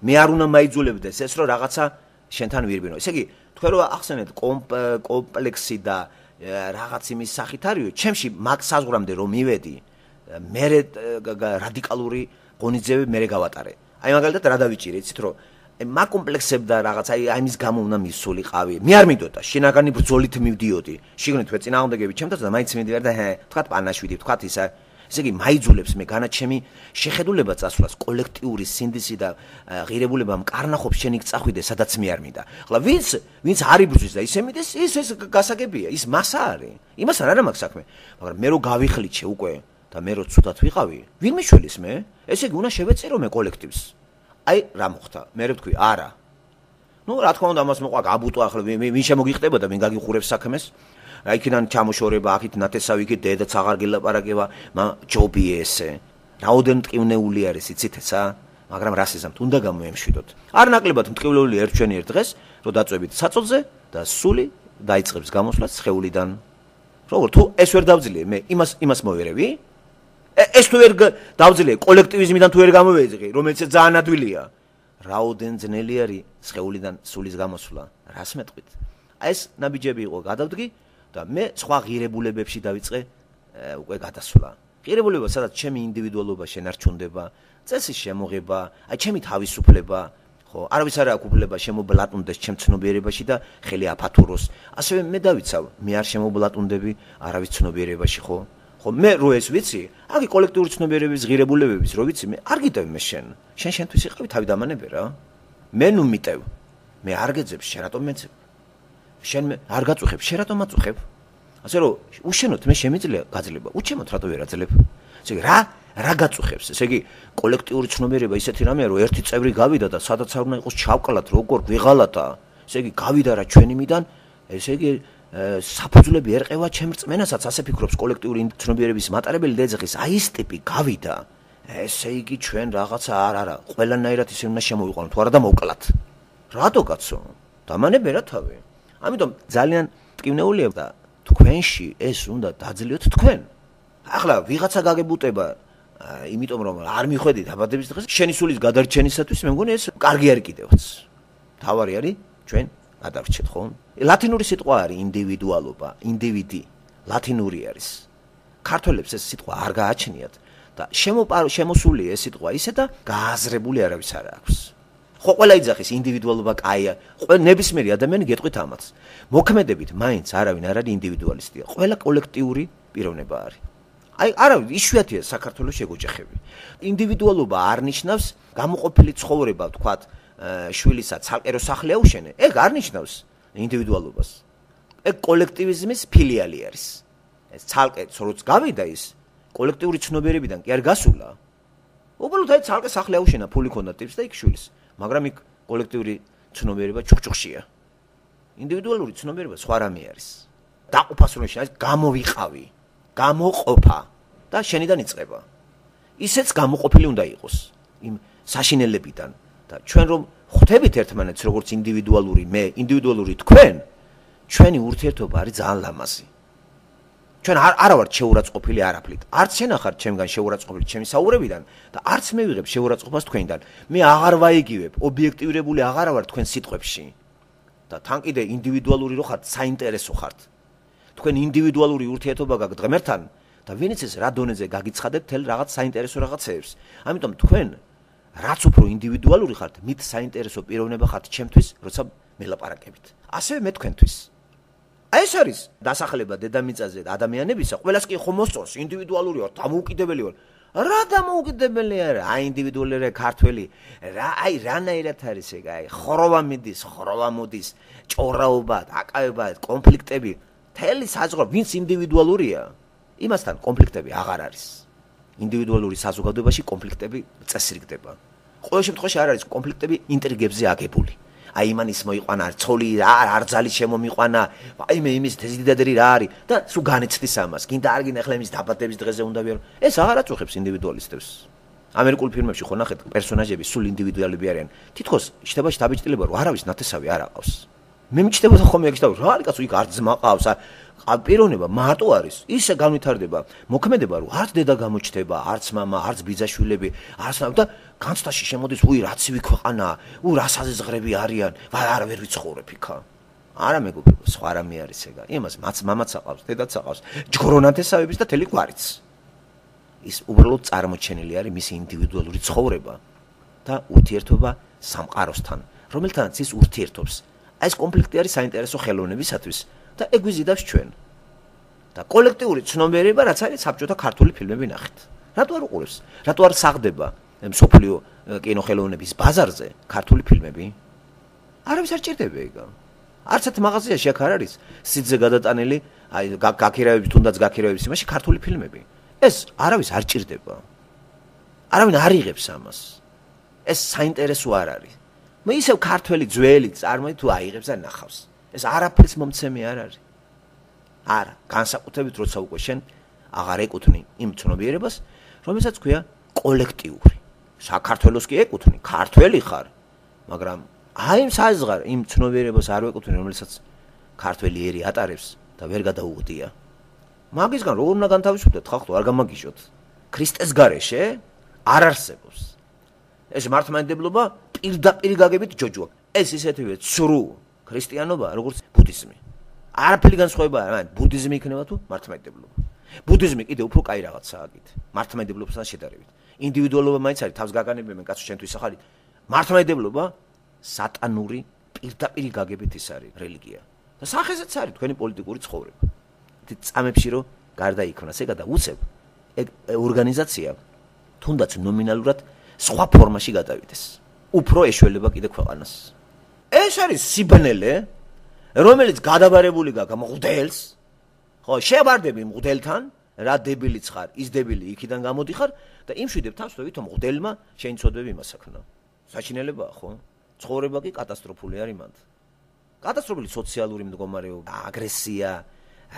მე არ უნდა მაიძულებდეს ეს რომ რაღაცა შენთან ვირბინო. ესე იგი თქვენ რო ახსენეთ კომპლექსი და რაღაც იმის სახით არისო, ჩემში მაგ საზღვრამდე რომ მივედი, მე რადიკალური ღონისძიებები მე გავატარე. აი მაგალითად რა დავიჭირე, იცით რომ მაგ კომპლექსებ და რაღაც აი ამის გამო უნდა მისულიყავი. მე არ მინდოდა, შინაგანი ბრძოლით მივდიოდი. შიგნით ვე წინააღმდეგები ჩემთან და მაინც მივდივარ და თქვათ პანაშვიდი, თქვათ ისა. ესე იგი მაიძულებს მე განაჩემი შეხედულება წასვლას, კოლექტიური სინდისი და ღირებულება მკარნახობს შენ იქ წახვიდე, სადაც მე არ მინდა. ახლა ვინც არ იბრძვის და ისე მიდეს, ის გასაგებია, ის მასა არის. იმასთან არა მაქვს საქმე, მაგრამ მე რო გავიხლიჩე უკვე და მე რო ცუდად ვიყავი, ვინ მიშველის მე? ესე იგი უნდა შევეწირო მე კოლექტივს. აი რა მოხდა? მე ვთქვი, არა. ნუ რა თქმა უნდა ამას მოყვა გაბუტო ახლა ვინ შემოგიხდებოდა, ვინ გაგიხურებს საქმეს? აიქიდან ჩამოშორება, აქეთ ნათესავი, იქით დედაც აღარ გილაპარაკება, ჯობი ესე. რაოდენ მტკივნეული არის, იცით ესა? მაგრამ რასიზმთ უნდა გამოემშვიდოთ. არ ნაკლებად მტკივნეული ერთჩვენი ერთ დღეს, რომ დაწვევით საწოლზე და სული დაიწყებს გამოსვლას სხეულიდან. როგორ თუ ეს ვერ დავძლიე, მე იმას მოვერევი? ეს თუ ვერ დავძლიე, კოლექტივიზმიდან თუ ვერ გამოვეძღი, რომელიც ძალიან ადვილია. რაოდენ ძნელი არის სხეულიდან სულის გამოსვლა, რას მეტყვით? აი ეს ნაბიჯები იყო, გადავდგი და მე სხვა ღირებულებებში დავიწყე უკვე გადასვლა. ღირებულება, სადაც ჩემი ინდივიდუალობა შენარჩუნდება, წესის შემოღება, აი ჩემი თავისუფლება, ხო, არავის არ აქვს უფლება შემობლატუნდეს ჩემ ცნობიერებაში და ხელი აფათუროს. ასევე მე დავიცავ, მე არ შემობლატუნდები არავის ცნობიერებაში, ხო? ხო, მე რო ეს ვიცი, აგი კოლექტიური ცნობიერების ღირებულებების რო ვიცი, მე არ გიტევ მე შენთვის იყავი თავი დამანებე რა. მე ნუ მიტევ. მე არ გეძებ, შენ რატომ მეძებ? შენ არ გაწუხებ, შენ რატომ აწუხებ? ასე რომ უშენოთ მე შემიძლია გაძლება, უჩემოთ რატო ვერ აძლებ? ესე იგი რა გაწუხებს? ესე იგი კოლექტიური ცნობიერება ისეთი რამეა, რომ ერთი წევრი გავიდა და სადაც არ უნდა იყოს ჩავკლათ, როგორ ვიღალატა. ესე იგი გავიდა რა ჩვენი მიდან, ესე იგი საფუძვლები ერყევა ჩემ რწმენასაც, ასე ფიქრობს კოლექტიური ცნობიერების მატარებელი და ეძახის, აი ეს ტიპი გავიდა. ესე იგი ჩვენ რაღაცა არა, ყველანაირად ისე უნდა შემოვიყვანოთ, თუ არა და მოვკლათ. რატო კაცო? დამანებე რა თავი. ამიტომ ძალიან მტკივნეულია და თქვენში ეს უნდა დაძლიოთ თქვენ. ახლა ვიღაცა გაგებუტება, იმიტომ რომ არ მიხვედით დაბადების დღეს, შენი სულის გადარჩენისათვის მე მგონი ეს კარგი არის კიდევაც. თავარი არის ჩვენ გადარჩეთ, ხო? ლათინური სიტყვა არის ინდივიდუალობა, ინდივიდი, ლათინური არის. ქართველებს ეს სიტყვა არ გააჩნიათ და შემოსული ეს სიტყვა ისე და გააზრებული არავის არ აქვს. ხო, ყველა იძახის ინდივიდუალობა კაია. ნებისმიერი ადამიანი გეტყვით ამას. მოქმედებით მაინც არავინ არ არის ინდივიდუალისტია. ყველა კოლექტიური პიროვნება არის. აი, არავინ იშვიათია საქართველოს შეგოჯახები. ინდივიდუალობა არ ნიშნავს გამოყოფილი ცხოვრება, თქვათ, შვილისა ცალკე რო სახლი აუშენე. ეგ არ ნიშნავს ინდივიდუალობას. ეგ კოლექტივიზმის ფილიალი არის. ეს ცალკე როც გავიდა ის კოლექტიური ცნობიერებიდან კი არ გასულა. უბრალოდ აი ცალკე სახლი აუშენა, ფული ქონდა ტიპს და იქ შვილს. მაგრამ იქ კოლექტიური ცნობიერება ჩუქჩუქშია. ინდივიდუალური ცნობიერება სხვა რამე არის. დაყოფას რომ შეიძლება გამოვიყავი, გამოყოფა და შენიდან იწყება. ისეც გამოყოფილი უნდა იყოს იმ საშინელებიდან და ჩვენ რომ ხვდებით ერთმანეთს როგორც ინდივიდუალური მე, ინდივიდუალური თქვენ, ჩვენი ურთიერთობა არის ძალიან ლამაზი. ჩვენ არა ვართ შეურაცხყოფილი არაფრით. არც შენ ახარ ჩემგან შეურაცხყოფილი ჩემი საუბრებიდან და არც მე ვიღებ შეურაცხყოფას თქვენიდან. მე აღარ ვაიგივებ, ობიექტიურებული აღარ ვარ თქვენ სიტყვებში. და თან კიდე ინდივიდუალური რო ხართ, საინტერესო ხართ. თქვენ ინდივიდუალური ურთიერთობა გაქვთ ღმერთთან და ვინც ეს რა დონეზე გაგიცხადებთ თელ რაღაც საინტერესო რაღაცეებს. ამიტომ თქვენ რაც უფრო ინდივიდუალური ხართ, მით საინტერესო პიროვნება ხართ ჩემთვის, როცა მელაპარაკებით. ასევე მე თქვენთვის. აი ეს არის დასახლება დედამიწაზე ადამიანებისა, ყველას კი ხომ მოსწონს, ინდივიდუალური ვარ, დამოუკიდებელი ვარ. რა დამოუკიდებელი არა, აი ინდივიდუალური ქართველი, აი რანაირად არის ეგ, აი ხროვა მიდის, ხროვა მოდის, ჭორაობა, აკავება, კონფლიქტები, თელი საზღვრა, ვინც ინდივიდუალურია, იმასთან კონფლიქტები აღარ არის. ინდივიდუალური საზოგადოებაში კონფლიქტები წესრიგდება. ყოველ შემთხვევაში არ არის კონფლიქტები ინტრიგებზე აგებული. აი იმან ის მოიყვანა, ცოლი არ ძალი შემომიყვანა, აი მე იმის დედადერი რა არის და სულ განიცდის ამას. გინდა არ გინდა ახლა იმის დაბადების დღეზე უნდა ვიარო. ეს აღარ აწუხებს ინდივიდუალისტებს. ამერიკულ ფილმებში ხო ნახეთ, პერსონაჟები სულ ინდივიდუალები არიან. თითქოს შთებაში დაბეჭდილება რომ არავის ნათესავი არ აყავს. მე მიჩნდებოდა ხომ ეგ რა არის კაცო, იქ არ ძმა ყავს, პიროვნება მარტო არის. ისე განვითარდება მოქმედება, რომ არც დედა გამოჩნდება, არც მამა, არც ბიძაშვილები, არც და განცდაში შემოდის, უი რა ცივი ქვეყანაა, რა საზღვრები არიან, არ ვერ ვიცხოვრებ იქა. არა მეგობრებო, სხვა რამე არის ეგა. იმას მამაც აყავს, დედაც აყავს, ჯგრონათესავების და თელი გვარიც. ის უბრალოდ წარმოჩენილი არის მისი ინდივიდუალური ცხოვრება და ურთიერთობა სამყაროსთან, რომელთანაც ის ურთიერთობს. აი ეს კონფლიქტი არის საინტერესო ხელოვნებისათვის და ეგ ვიზიდავს ჩვენ. და კოლექტიური ცნობიერება რაც არის საბჭოთა ქართული ფილმები ნახეთ. რატო არ უყურებს? რატო არ საღდება მსოფლიო კინოხელოვნების ბაზარზე ქართული ფილმები? არავის არ ჭირდება ეგ. არც ერთ მაღაზიაში აქ არ არის სიძე გადატანილი, აი გაქირავების თუნდაც გაქირავების იმაში ქართული ფილმები. ეს არავის არ ჭირდება. არავინ არ იღებს ამას. ეს საინტერესო არ არის. მე ისევ ქართველი ძველი წარმოი თუ აიღებს და ნახავს. ეს არაფრის მომცემი არ არის. არა, განსაკუთრებით როცა უკვე შენ აღარ ეკუთვნი იმ ცნობიერებას, რომელსაც ქვია კოლექტიური. საქართველოს კი ეკუთვნი, ქართველი ხარ, მაგრამ აი იმ საზღარ, იმ ცნობიერებას არ ეკუთვნი, რომელსაც ქართველი ერი ატარებს და ვერ გადაუღდია. მაგისგან როგორ უნდა განთავისუფლდეთ ხალხო, არ გამაგიჟოთ. ქრისტეს გარეშე არ არსებობს. ეს მართლმადიდებლობა პირდაპირ გაგებით ჯოჯოა. ეს ისეთივე ცრუ ქრისტიანობა, როგორც ბუდიზმი. არაფერი განსხვავება არ არის, ბუდიზმი იქნება თუ მართლმადიდებლობა. ბუდიზმი კიდე უფრო კაი რაღაცაა გით. მართლმადიდებლობასთან შედარებით. ინდივიდუალობა მაინც არის თავს გაგანებებენ კაცო შენთვის ახალი. მართლმადიდებლობა სატანური პირდაპირ გაგებით ის არის რელიგია. და სახეზეც არის თქვენი პოლიტიკური ცხოვრება. ითი წამებში რომ გარდაიქმნას ეგა და უცებ ეგ ორგანიზაცია თუნდაც ნომინალურად სხვა ფორმაში გადავიდეს. უფრო ეშველება კიდე ქვეყანას. ეს არის სიბნელე, რომელიც გადაბარებული გაქვს მღვდელს. ხო, შევარდები მღვდელთან, რა დებილიც ხარ, ის დებილი იქიდან გამოდიხარ და იმშვიდებ თავს თუ ვითომ მღვდელმა შეინცოდები იმასაკნა. საჩინელებაა, ხო? ცხოვრება კი კატასტროფული არის მანდ. კატასტროფული სოციალური მდგომარეობა, აგრესია,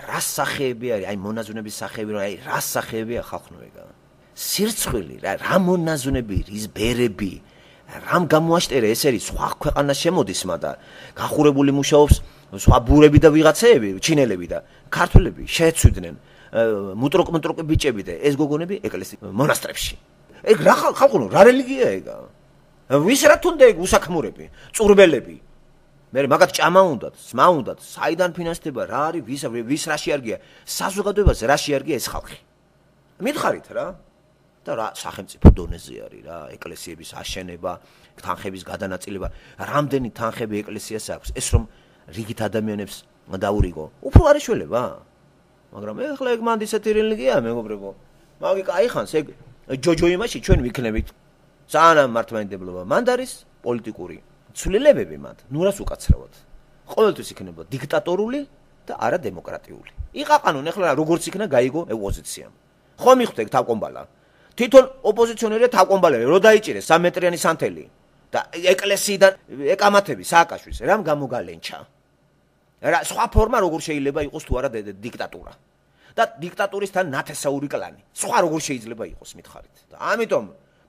რას სახეები არის, აი მონაზვნების სახეები, აი რას სახეებია ხალხო ეგა. სირცხვილი, რა მონაზვნები, ის ბერები, რამ გამოაშტერე ეს არის სხვა ქვეყანას შემოდის მადა. გახურებული მუშაობს სხვა ბურები და ვიღაცეები, ჩინელები და ქართველები შეეცვიდნენ მუტროკ ბიჭები და ეს გოგონები ეკლესიის მონასტრებში. ეგ რა ხალხო, რა რელიგია ეგა? ვის რა თუნდა ეგ უსაქმურები, წურბელები. მე მაგათ ჭამა უნდათ, სმა უნდათ, საიდან ფინანსდება, რა არის, ვის რა შეარგია, საზოგადოებაზე რა შეარგია ეს ხალხი. მითხარით რა? და რა სახელმწიფო დონეზე არის რა, ეკლესიების აშენება, თანხების გადანაწილება, რამდენი თანხები ეკლესიას აქვს, ეს რომ რიგით ადამიანებს დაურიგო. უფრო არ ეშველება. მაგრამ ეხლა ეგ მანდ ისეთი რელიგია მეგობრებო. მაგი კაი ხანს ეგ ჯოჯო იმაში ჩვენ ვიქნებით. ძალიან მართლმადიდებლობა. მანდ არის პოლიტიკური ცვლილებები მანდ, ნურას უკაცრავად. ყოველთვის იქნება დიქტატორული და არა დემოკრატიული. იყაყანონ ეხლა როგორც იქნა გაიგო ოპოზიციამ. ხო მიხვდე ეგ თავკომბალა. თვითონ ოპოზიციონერია თავკომბალები, რო დაიჭირეს 3 მეტრიანი სანთელი და ეკლესიიდან ეკამათები სააკაშვილს, რამ გამოგალენჩა. რა სხვა ფორმა როგორ შეიძლება იყოს თუ არა დიქტატურა. და დიქტატურისთან ნათესაური კლანი. სხვა როგორ შეიძლება იყოს მითხარით. და ამიტომ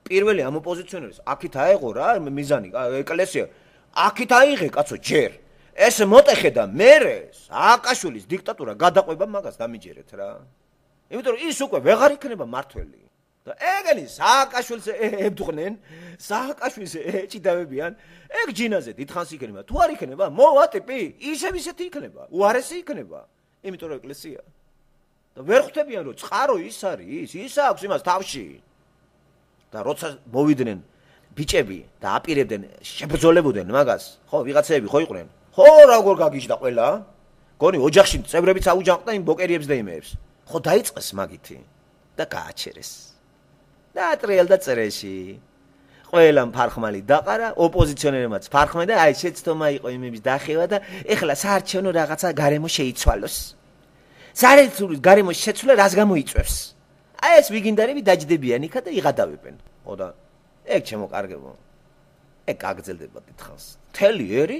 პირველი ამ ოპოზიციონერს აქით აეღო რა მიზანი ეკლესია. აქით აიღე კაცო ჯერ. ეს მოტეხე და მერე სააკაშვილის დიქტატურა გადაყვება მაგას დამიჯერეთ რა. იმიტომ რომ ის უკვე ვეღარ იქნება მართველი. და ეგენი სააკაშვილს ებდღნენ, სააკაშვილს ეჭიდავებიან, ეგ ჯინაზე დიდხანს იქნება. თუ არ იქნება, მოვა ტიპი, ისევ ისეთი იქნება, უარესი იქნება. იმიტომ რომ ეკლესია. და ვერ ხვდებიან რომ წყარო ის არის, ის აქვს იმას თავში. და როცა მოვიდნენ ბიჭები და აპირებდნენ, შებრძოლებოდნენ მაგას, ხო, ვიღაცეები ხო იყვნენ. ხო, როგორ გაგიჟდა ყველა? გონი ოჯახში წევრებიც აუჯანყდა იმ ბოკერიებს და იმეებს. ხო დაიწყეს მაგითი და გააჩერეს. და ტრიალ და წერეში. ყველამ ფარხმალი დაყარა, ოპოზიციონერებმაც ფარხმე და აი შეცდომა იყო იმების დახევა და ეხლა საარჩევნო რაღაცა გარემო შეიცვალოს. საერთოდ გარემო შეცვლა რას გამოიწვევს? აი ეს ვიგინდარები დაჯდებიან იქა და იღადავებენ. ხო და ეგ შემოკარგებო. ეგ გაგრძელდება დიდხანს. მთელი ერი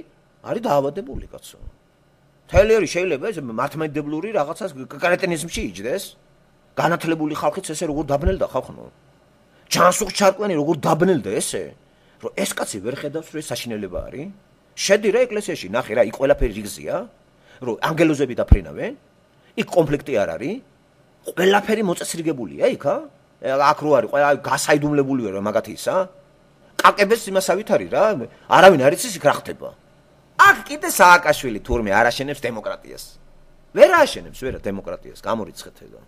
არის დაავადებული კაცო. მთელი ერი შეიძლება ეს მართლმადიდებლური რაღაცას კრეტინიზმში იჯდეს. განათლებული ხალხიც ესე როგორ დაბნელდა ხალხო. ჩანსუხ ჩარკვენი როგორ დაბნელდა ესე? რომ ეს კაცი ვერ ხედავს რომ ეს საშინელება არის? შედი რა ეკლესიაში, ნახე რა, იქ ყველაფერი რიგზია, რომ ანგელოზები დაფრინავენ, იქ კონფლიქტი არ არის, ყველაფერი მოწესრიგებულია იქა? აქ რო არის, ყველა გასაიდუმლებულია რა მაგათი ისა? კაკებეს იმასავით არის რა, არავინ არ იცის იქ რა ხდება. აქ კიდე სააკაშვილი თურმე არ აშენებს დემოკრატიას. ვერ აშენებს ვერა დემოკრატიას, გამორიცხეთ ეგა.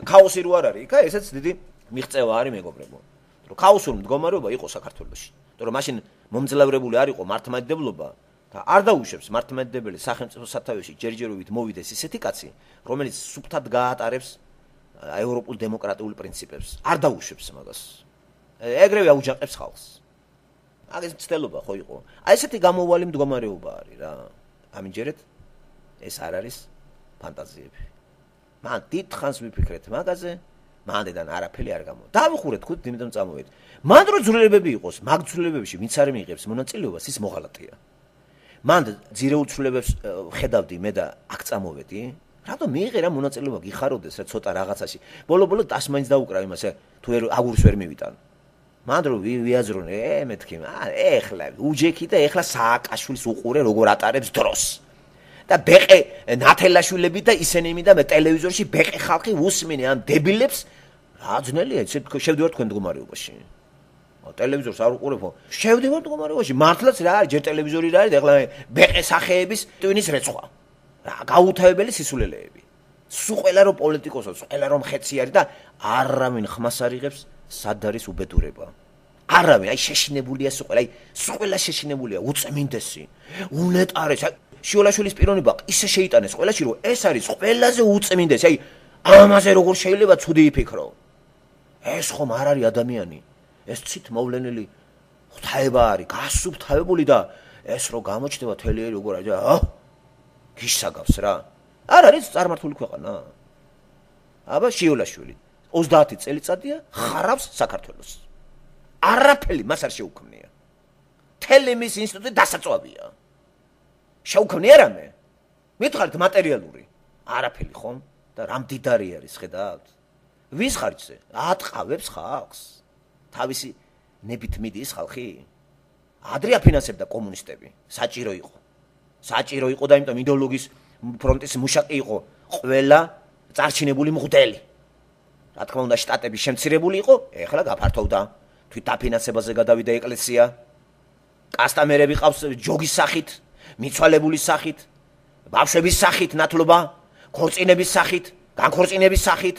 ქაოსი რო არ არის იქა, ესეც დიდი მიღწევა არის მეგობრებო. რომ ქაოსური მდგომარეობა იყო საქართველოში. იმიტომ რომ მაშინ მომძლავრებული არ იყო მართლმადიდებლობა და არ დაუშვებს მართლმადიდებელი სახელმწიფო სათავეში ჯერჯერობით მოვიდეს ისეთი კაცი, რომელიც სუფთად გაატარებს ევროპულ დემოკრატიულ პრინციპებს. არ დაუშვებს მაგას. ეგრევე აუჯანყებს ხალხს. მაგის მცდელობა ხო იყო. აი ესეთი გამოუვალი მდგომარეობა არის რა. ამიჯერეთ ეს არ არის ფანტაზიები. მან დიდხანს ვიფიქრეთ მაგაზე. მანდედან არაფერი არ გამოვა. დავიხურეთ თქვით, იმიტომ წამოვედი. მანდ რო ცვლილებები იყოს, მაგ ცვლილებებში ვინც არ მიიღებს მონაწილეობას, ის მოღალატეა. მანდ ძირეულ ცვლილებებს ხედავდი მე და აქ წამოვედი. რატომ მიიღე რა მონაწილეობა გიხაროდეს რა ცოტა რაღაცაში. ბოლო-ბოლო დასმაინც დაუკრა იმასე თუ აგურს ვერ მივიტან. მანდ რო ვიაზრონე, მეთქი, ეხლა უჯექი და ეხლა სააკაშვილის უყურე როგორ ატარებს დროს. და ბეყე ნათელაშვილები და ისინი და ტელევიზორში ბეყე ხალხი უსმენე ამ დებილებს რა ძნელია ეს შევდივარ თქვენ მდგომარეობაში. ტელევიზორს არ უყურებო. შევდივარ მდგომარეობაში. მართლაც რა არის ჯერ ტელევიზორი რა არის ეხლა ბეყე სახეების ტვინის რეცხვა. რა გაუთავებელი სისულელეები. სულ ყველა რომ პოლიტიკოსო, ყველა რომ ხეცი არის და არავინ ხმას არ იღებს სად არის უბედურება. არავინ აი შეშინებულია სულ ყველა, აი სულ ყველა შეშინებულია უწმინდესი. უნეტარეს შიოლაშვილის პიროვნება ისე შეიტანეს ყველაში რომ ეს არის ყველაზე უწმინდესი. აი ამაზე როგორ შეიძლება ცუდი იფიქრო? ეს ხომ არ არის ადამიანი. ეს ცით მოვლენილი ღვთაება არის, გასუფთავებული და ეს რო გამოჩნდება თელიერი როგორ არის, გიშსაგავს რა. არ არის წარმართული ქვეყანა. აბა შიოლაშვილი 30 წელიწადია ხარავს საქართველოს. არაფერი მას არ შეუქმნია. თელემის ინსტიტუტი დასაწვავია. შეუქმნია რამე? მითხარით მატერიალური. არაფერი ხომ? და რამ დიდარი არის, ხედავთ? ვის ხარჯზე? ატყავებს ხალხს. თავისი ნებით მიდის ხალხი. ადრე აფინანსებდა კომუნისტები. საჭირო იყო. საჭირო იყო და იმიტომ იდეოლოგიის ფრონტის მუშაკი იყო ყველა წარჩინებული მღვდელი. რა თქმა უნდა, შტატები შემცირებული იყო, ეხლა გაფართოვდა. თვით აფინანსებაზე გადავიდა ეკლესია. კასტამერები ყავს ჯოგის სახით, მიცვალებულის სახით, ბავშვების სახით ნათლობა, ქორწინების სახით, განქორწინების სახით,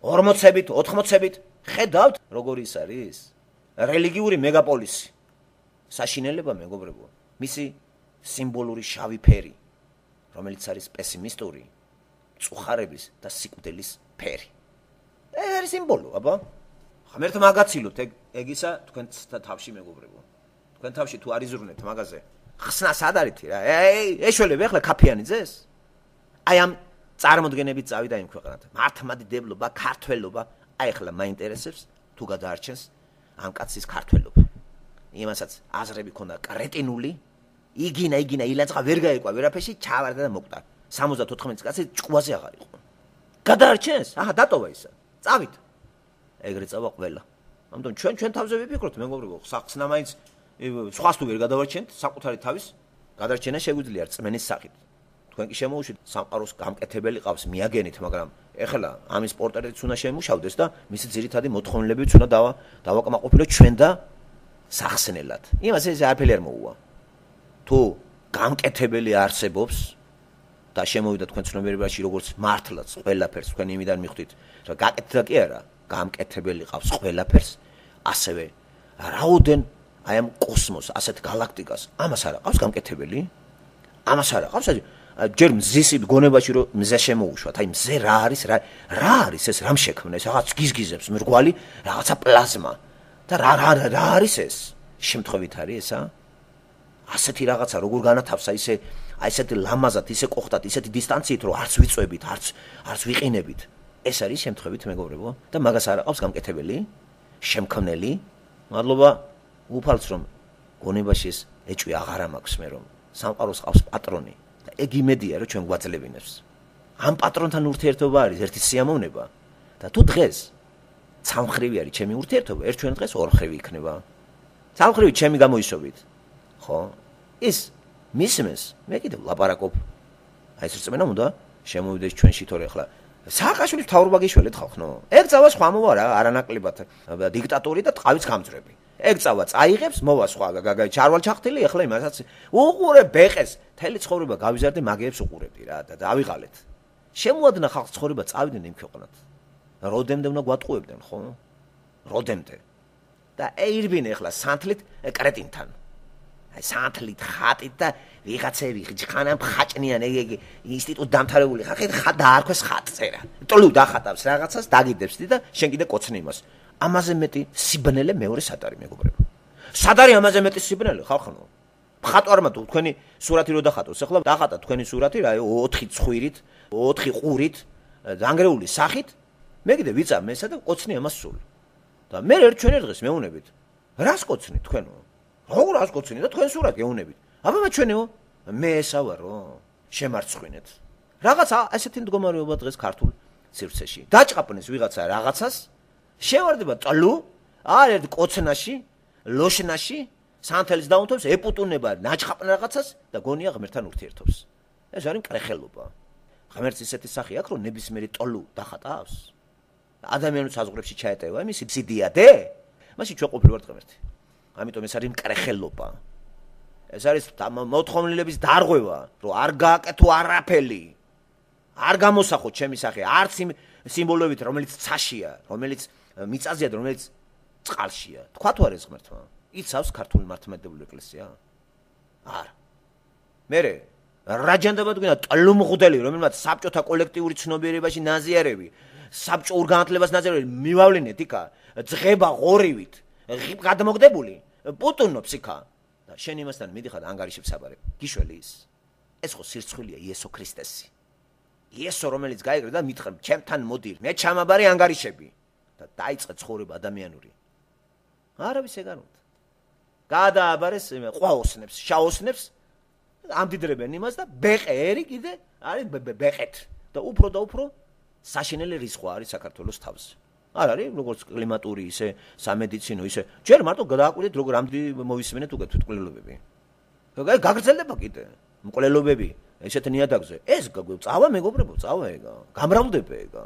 40-ებით, 80-ებით. ხედავთ, როგორ ის არის? რელიგიური მეგაპოლისი. საშინელება მეგობრებო, მისი სიმბოლური შავი ფერი, რომელიც არის პესიმისტური, წუხარების და სიკვდილის ფერი. ეს არის სიმბოლო, აბა. ღმერთ მაგაცილოთ, ეგ ისა თქვენ თავში მეგობრებო. თქვენ თავში თუ არ იზრუნეთ მაგაზე, ხსნა სად არითი რა? ეშველები ახლა ქაფიანიძეს? აი ამ წარმოდგენებით წავიდა იმ ქვეყნად. მართლმადიდებლობა, ქართველობა, აი ახლა მაინტერესებს თუ გადაარჩენს ამ კაცის ქართველობა. იმასაც აზრები ქონდა კრეტინული, იგინა ილაწყა ვერ გაეკვა ვერაფერში, ჩავარდა და მოკვდა. 74 კაცი ჭკუაზე აღარ იყო. გადაარჩენს? აჰა, დატოვა ისა. წავით. ეგრე წავა ყველა. ამიტომ ჩვენ თავზე ვიფიქროთ მეგობრებო, სახსნა მაინც სხვას თუ ვერ გადავარჩენთ, საკუთარი თავის გადარჩენა შეგვიძლია რწმენის სახით. თქვენ კი შემოუშვით სამყაროს გამკეთებელი ყავს მიაგენით, მაგრამ ეხლა ამის პორტრეტიც უნდა შემუშავდეს და მისი ძირითადი მოთხოვნილებიც უნდა დავაკმაყოფილოთ ჩვენ და სახსნელად. იმას ეს არაფერი არ მოუვა. თუ გამკეთებელი არსებობს და შემოვიდა თქვენ ცნობიერებაში როგორც მართლაც ყველაფერს თქვენ იმიდან მიხვდით, რომ გაკეთდა კი არა, გამკეთებელი ყავს ყველაფერს, ასევე რაოდენ აი ამ კოსმოს, ასეთ გალაქტიკას, ამას არ აყავს გამკეთებელი? ამას არ აყავს? ჯერ მზის გონებაში რომ მზე შემოუშვათ, აი მზე რა არის ეს რამ შექმნეს, რაღაც გიზგიზებს მრგვალი, რაღაცა პლაზმა და რა არის ეს? შემთხვევით არის ესა? ასეთი რაღაცა როგორ განათავსა ისე აი ესეთი ლამაზად, ისე ყოხტად, ისეთი დისტანციით რომ არც ვიწვევით, არც ვიყინებით. ეს არის შემთხვევით მეგობრებო და მაგას არ აყავს გამკეთებელი, შემქმნელი. მადლობა უფალს რომ გონებაში ეს ეჭვი აღარ მაქვს მე რომ სამყაროს ყავს პატრონი და ეგ იმედია რომ ჩვენ გვაძლევინებს. ამ პატრონთან ურთიერთობა არის ერთი სიამოვნება და თუ დღეს სამხრივი არის ჩემი ურთიერთობა, ერთ ჩვენ დღეს ორხრივი იქნება. სამხრივი ჩემი გამოისობით. ხო? ის მისმეს, მე კიდევ ლაპარაკობ. აი ეს რწმენა უნდა შემოვიდეს ჩვენში თორე ახლა სააკაშვილის მთავრობა გიშველეთ ხალხო. ეგ წავა სხვა მოვა რა, არანაკლებად დიქტატორი და ტყავის გამძვრები. ეგ წავა წაიღებს, მოვა სხვა გაგაი ჩარვალ ჩახტილი, ახლა იმასაც უყურებ ბეყეს, თელი ცხოვრება გავიზარდე მაგეებს უყურებდი რა და დავიღალეთ. შემოადნა ხალხს ცხოვრება წავიდნენ იმ ქვეყნად. როდემდე უნდა გვატყუებდნენ, ხო? როდემდე. და ეირბინე ახლა სანთლით კრეტინთან. აი სანთლით ხატით და ვიღაცები ხანამ ხაჭნიან ეგ ინსტიტუტ დამთავრებული ხარ დაარქვეს ხატწერა. ტლუ დახატავს რაღაცას, დაგიდებს და შენ კიდე კოცნი იმას. ამაზე მეტი სიბნელე მეორე სად არის მეგობრებო? სად არის ამაზე მეტი სიბნელე ხალხო? ხატვარმა თუ თქვენი სურათი რო დახატოს, ახლა დახატა თქვენი სურათი რა 4 ცხვირით, 4 ყურით, დანგრეული სახით, მე კიდე ვიწარ მესა და კოცნი ამას სულ. და მე ჩვენ ერთ დღეს მეუნებით. რას კოცნი თქვენო? როგორ რას კოცნი და თქვენ სურათ გეუნებით. აბა ჩვენეო, მე ესა ვარო, შემარცხვინეთ. რაღაცა ასეთი მდგომარეობა დღეს ქართულ სივრცეში. დაჭყაპნეს ვიღაცა რაღაცას, შევარდება ტლუ, არ ერთ კოცნაში, ლოშნაში, სანთელს დაუნთობს, ეპუტუნება ნაჭყაპნ რაღაცას და გონია ღმერთთან ურთიერთობს. ეს არის მკრეხელობა. ღმერთს ისეთი სახე აქვს, რომ ნებისმიერი ტლუ დახატავს. ადამიანის საზღვრებში ჩაეტევა იმის სიდიადე, მაშინ ჩვენ ყოფილი ვართ ღმერთი. ამიტომ ეს არის მკრეხელობა. ეს არის მოთხოვნილების დარღვევა, რომ არ გააკეთო არაფერი. არ გამოსახო ჩემი სახე, არც იმ სიმბოლოებით, რომელიც ცაშია, რომელიც მიწაზეა, რომელიც წყალშია. თქვა თუ არის ღმერთმა? იცავს ქართული მართლმადიდებლური ეკლესია? არა. მერე რაჯანდება თქვენ ტლუმღუდელი, რომელმაც საბჭოთა კოლექტიური ცნობიერებაში ნაზიარები, საბჭოურ განათლებას ნაზიარები მივავლინეთ იქა, ძღება ღორივით, გადმოგდებული, პუტუნობს იქა. და შენ იმასთან მიდიხარ ანგარიშებს აბარებ. გიშველი ის. ეს ხო სირცხვილია იესო ქრისტესი. იესო რომელიც გაიგრა და მითხრა ჩემთან მოდი, მე ჩამაბარე ანგარიშები და დაიწყე ცხოვრება ადამიანური. არავის ეგ არ უნდა. გადააბარეს ყვაოსნებს, შაოსნებს, ამდიდრებენ იმას და ბეყერი კიდე არის ბეყეთ. და უფრო საშინელი რისხვა არის საქართველოს თავზე. არ არის როგორც კლიმატური, ისე სამედიცინო, ისე ჯერ მარტო გადააკვირდით როგორ ამდი მოვისმენეთ უკვე თვითმკვლელობები. გაგრძელდება კიდე მკვლელობები ესეთ ნიადაგზე. ეს წავა მეგობრებო, წავა ეგა. გამრავლდება ეგა.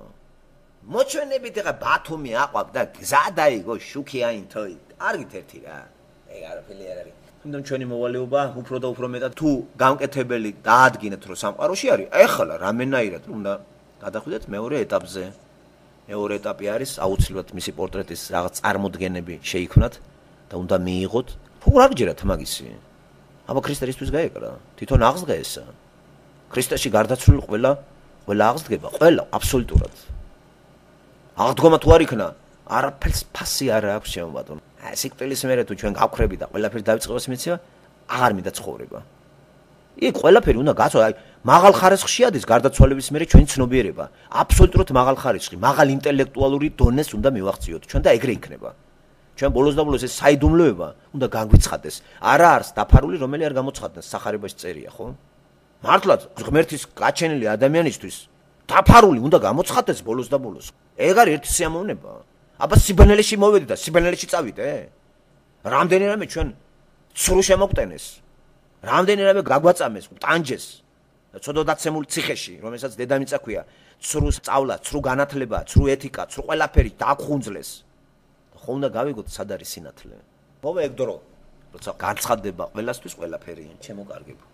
მოჩვენებით ეხა ბათუმი აყვავ და გზა დაიგო შუქიანთო. არგით ერთი რა. ეგ არაფერი არ არის. თუმცა ჩვენი მოვალეობა უფრო და უფრო მეტად თუ გამკეთებელი დაადგინეთ რომ სამყაროში არის, ეხლა რამენაირად უნდა გადახვიდეთ მეორე ეტაპზე. მეორე ეტაპი არის აუცილებლად მისი პორტრეტის რაღაც წარმოდგენები შეიქმნათ და უნდა მიიღოთ. როგორ აღჯერათ მაგისი? აბა ქრისტესთვის გაეკრა. თვითონ აღსდგეს. ქრისტეში გარდაცვლილი ყველა აღსდგება, ყველა აბსოლუტურად. აღდგომა თუ არ იქნა, არაფერს ფასი არ აქვს შემოვადონ. სიკვდილის მერე თუ ჩვენ გავხრები და ყველაფერი დავიწყებას მიცევა, აღარ მინდა ცხოვრება. იქ ყველაფერი უნდა გაცო, აი მაღალ ხარისხში ადის გარდაცვალების მერე ჩვენი ცნობიერება. აბსოლუტურად მაღალ ხარისხში, მაღალ ინტელექტუალური დონეს უნდა მივახციოთ ჩვენ და ეგრე იქნება. ჩვენ ბოლოს და ბოლოს ეს საიდუმლოება უნდა განგვიცხადეს. არა არის დაფარული, რომელი არ გამოცხადდეს, სახარებაში წერია, ხო? მართლაც ღმერთის გაჩენილი ადამიანისთვის დაფარული უნდა გამოცხადდეს ბოლოს და ბოლოს. ეგ არის ერთი სიამოვნება. აბა სიბნელეში მოვედი და სიბნელეში წავიდე. რამდენი რამე ჩვენ ცრუ შემოგტენეს. რამდენი რამე გაგვაწამეს, ტანჯეს. ცოდო დაცემულ ციხეში, რომელსაც დედამიწა ქვია, ცრუ სწავლა, ცრუ განათლება, ცრუ ეთიკა, ცრუ ყველაფერი დაგხუნძლეს. ხო უნდა გავიგოთ სად არის სინათლე. მოვა ეგ დრო, როცა განცხადდება ყველასთვის ყველაფერი, ჩემო კარგებო.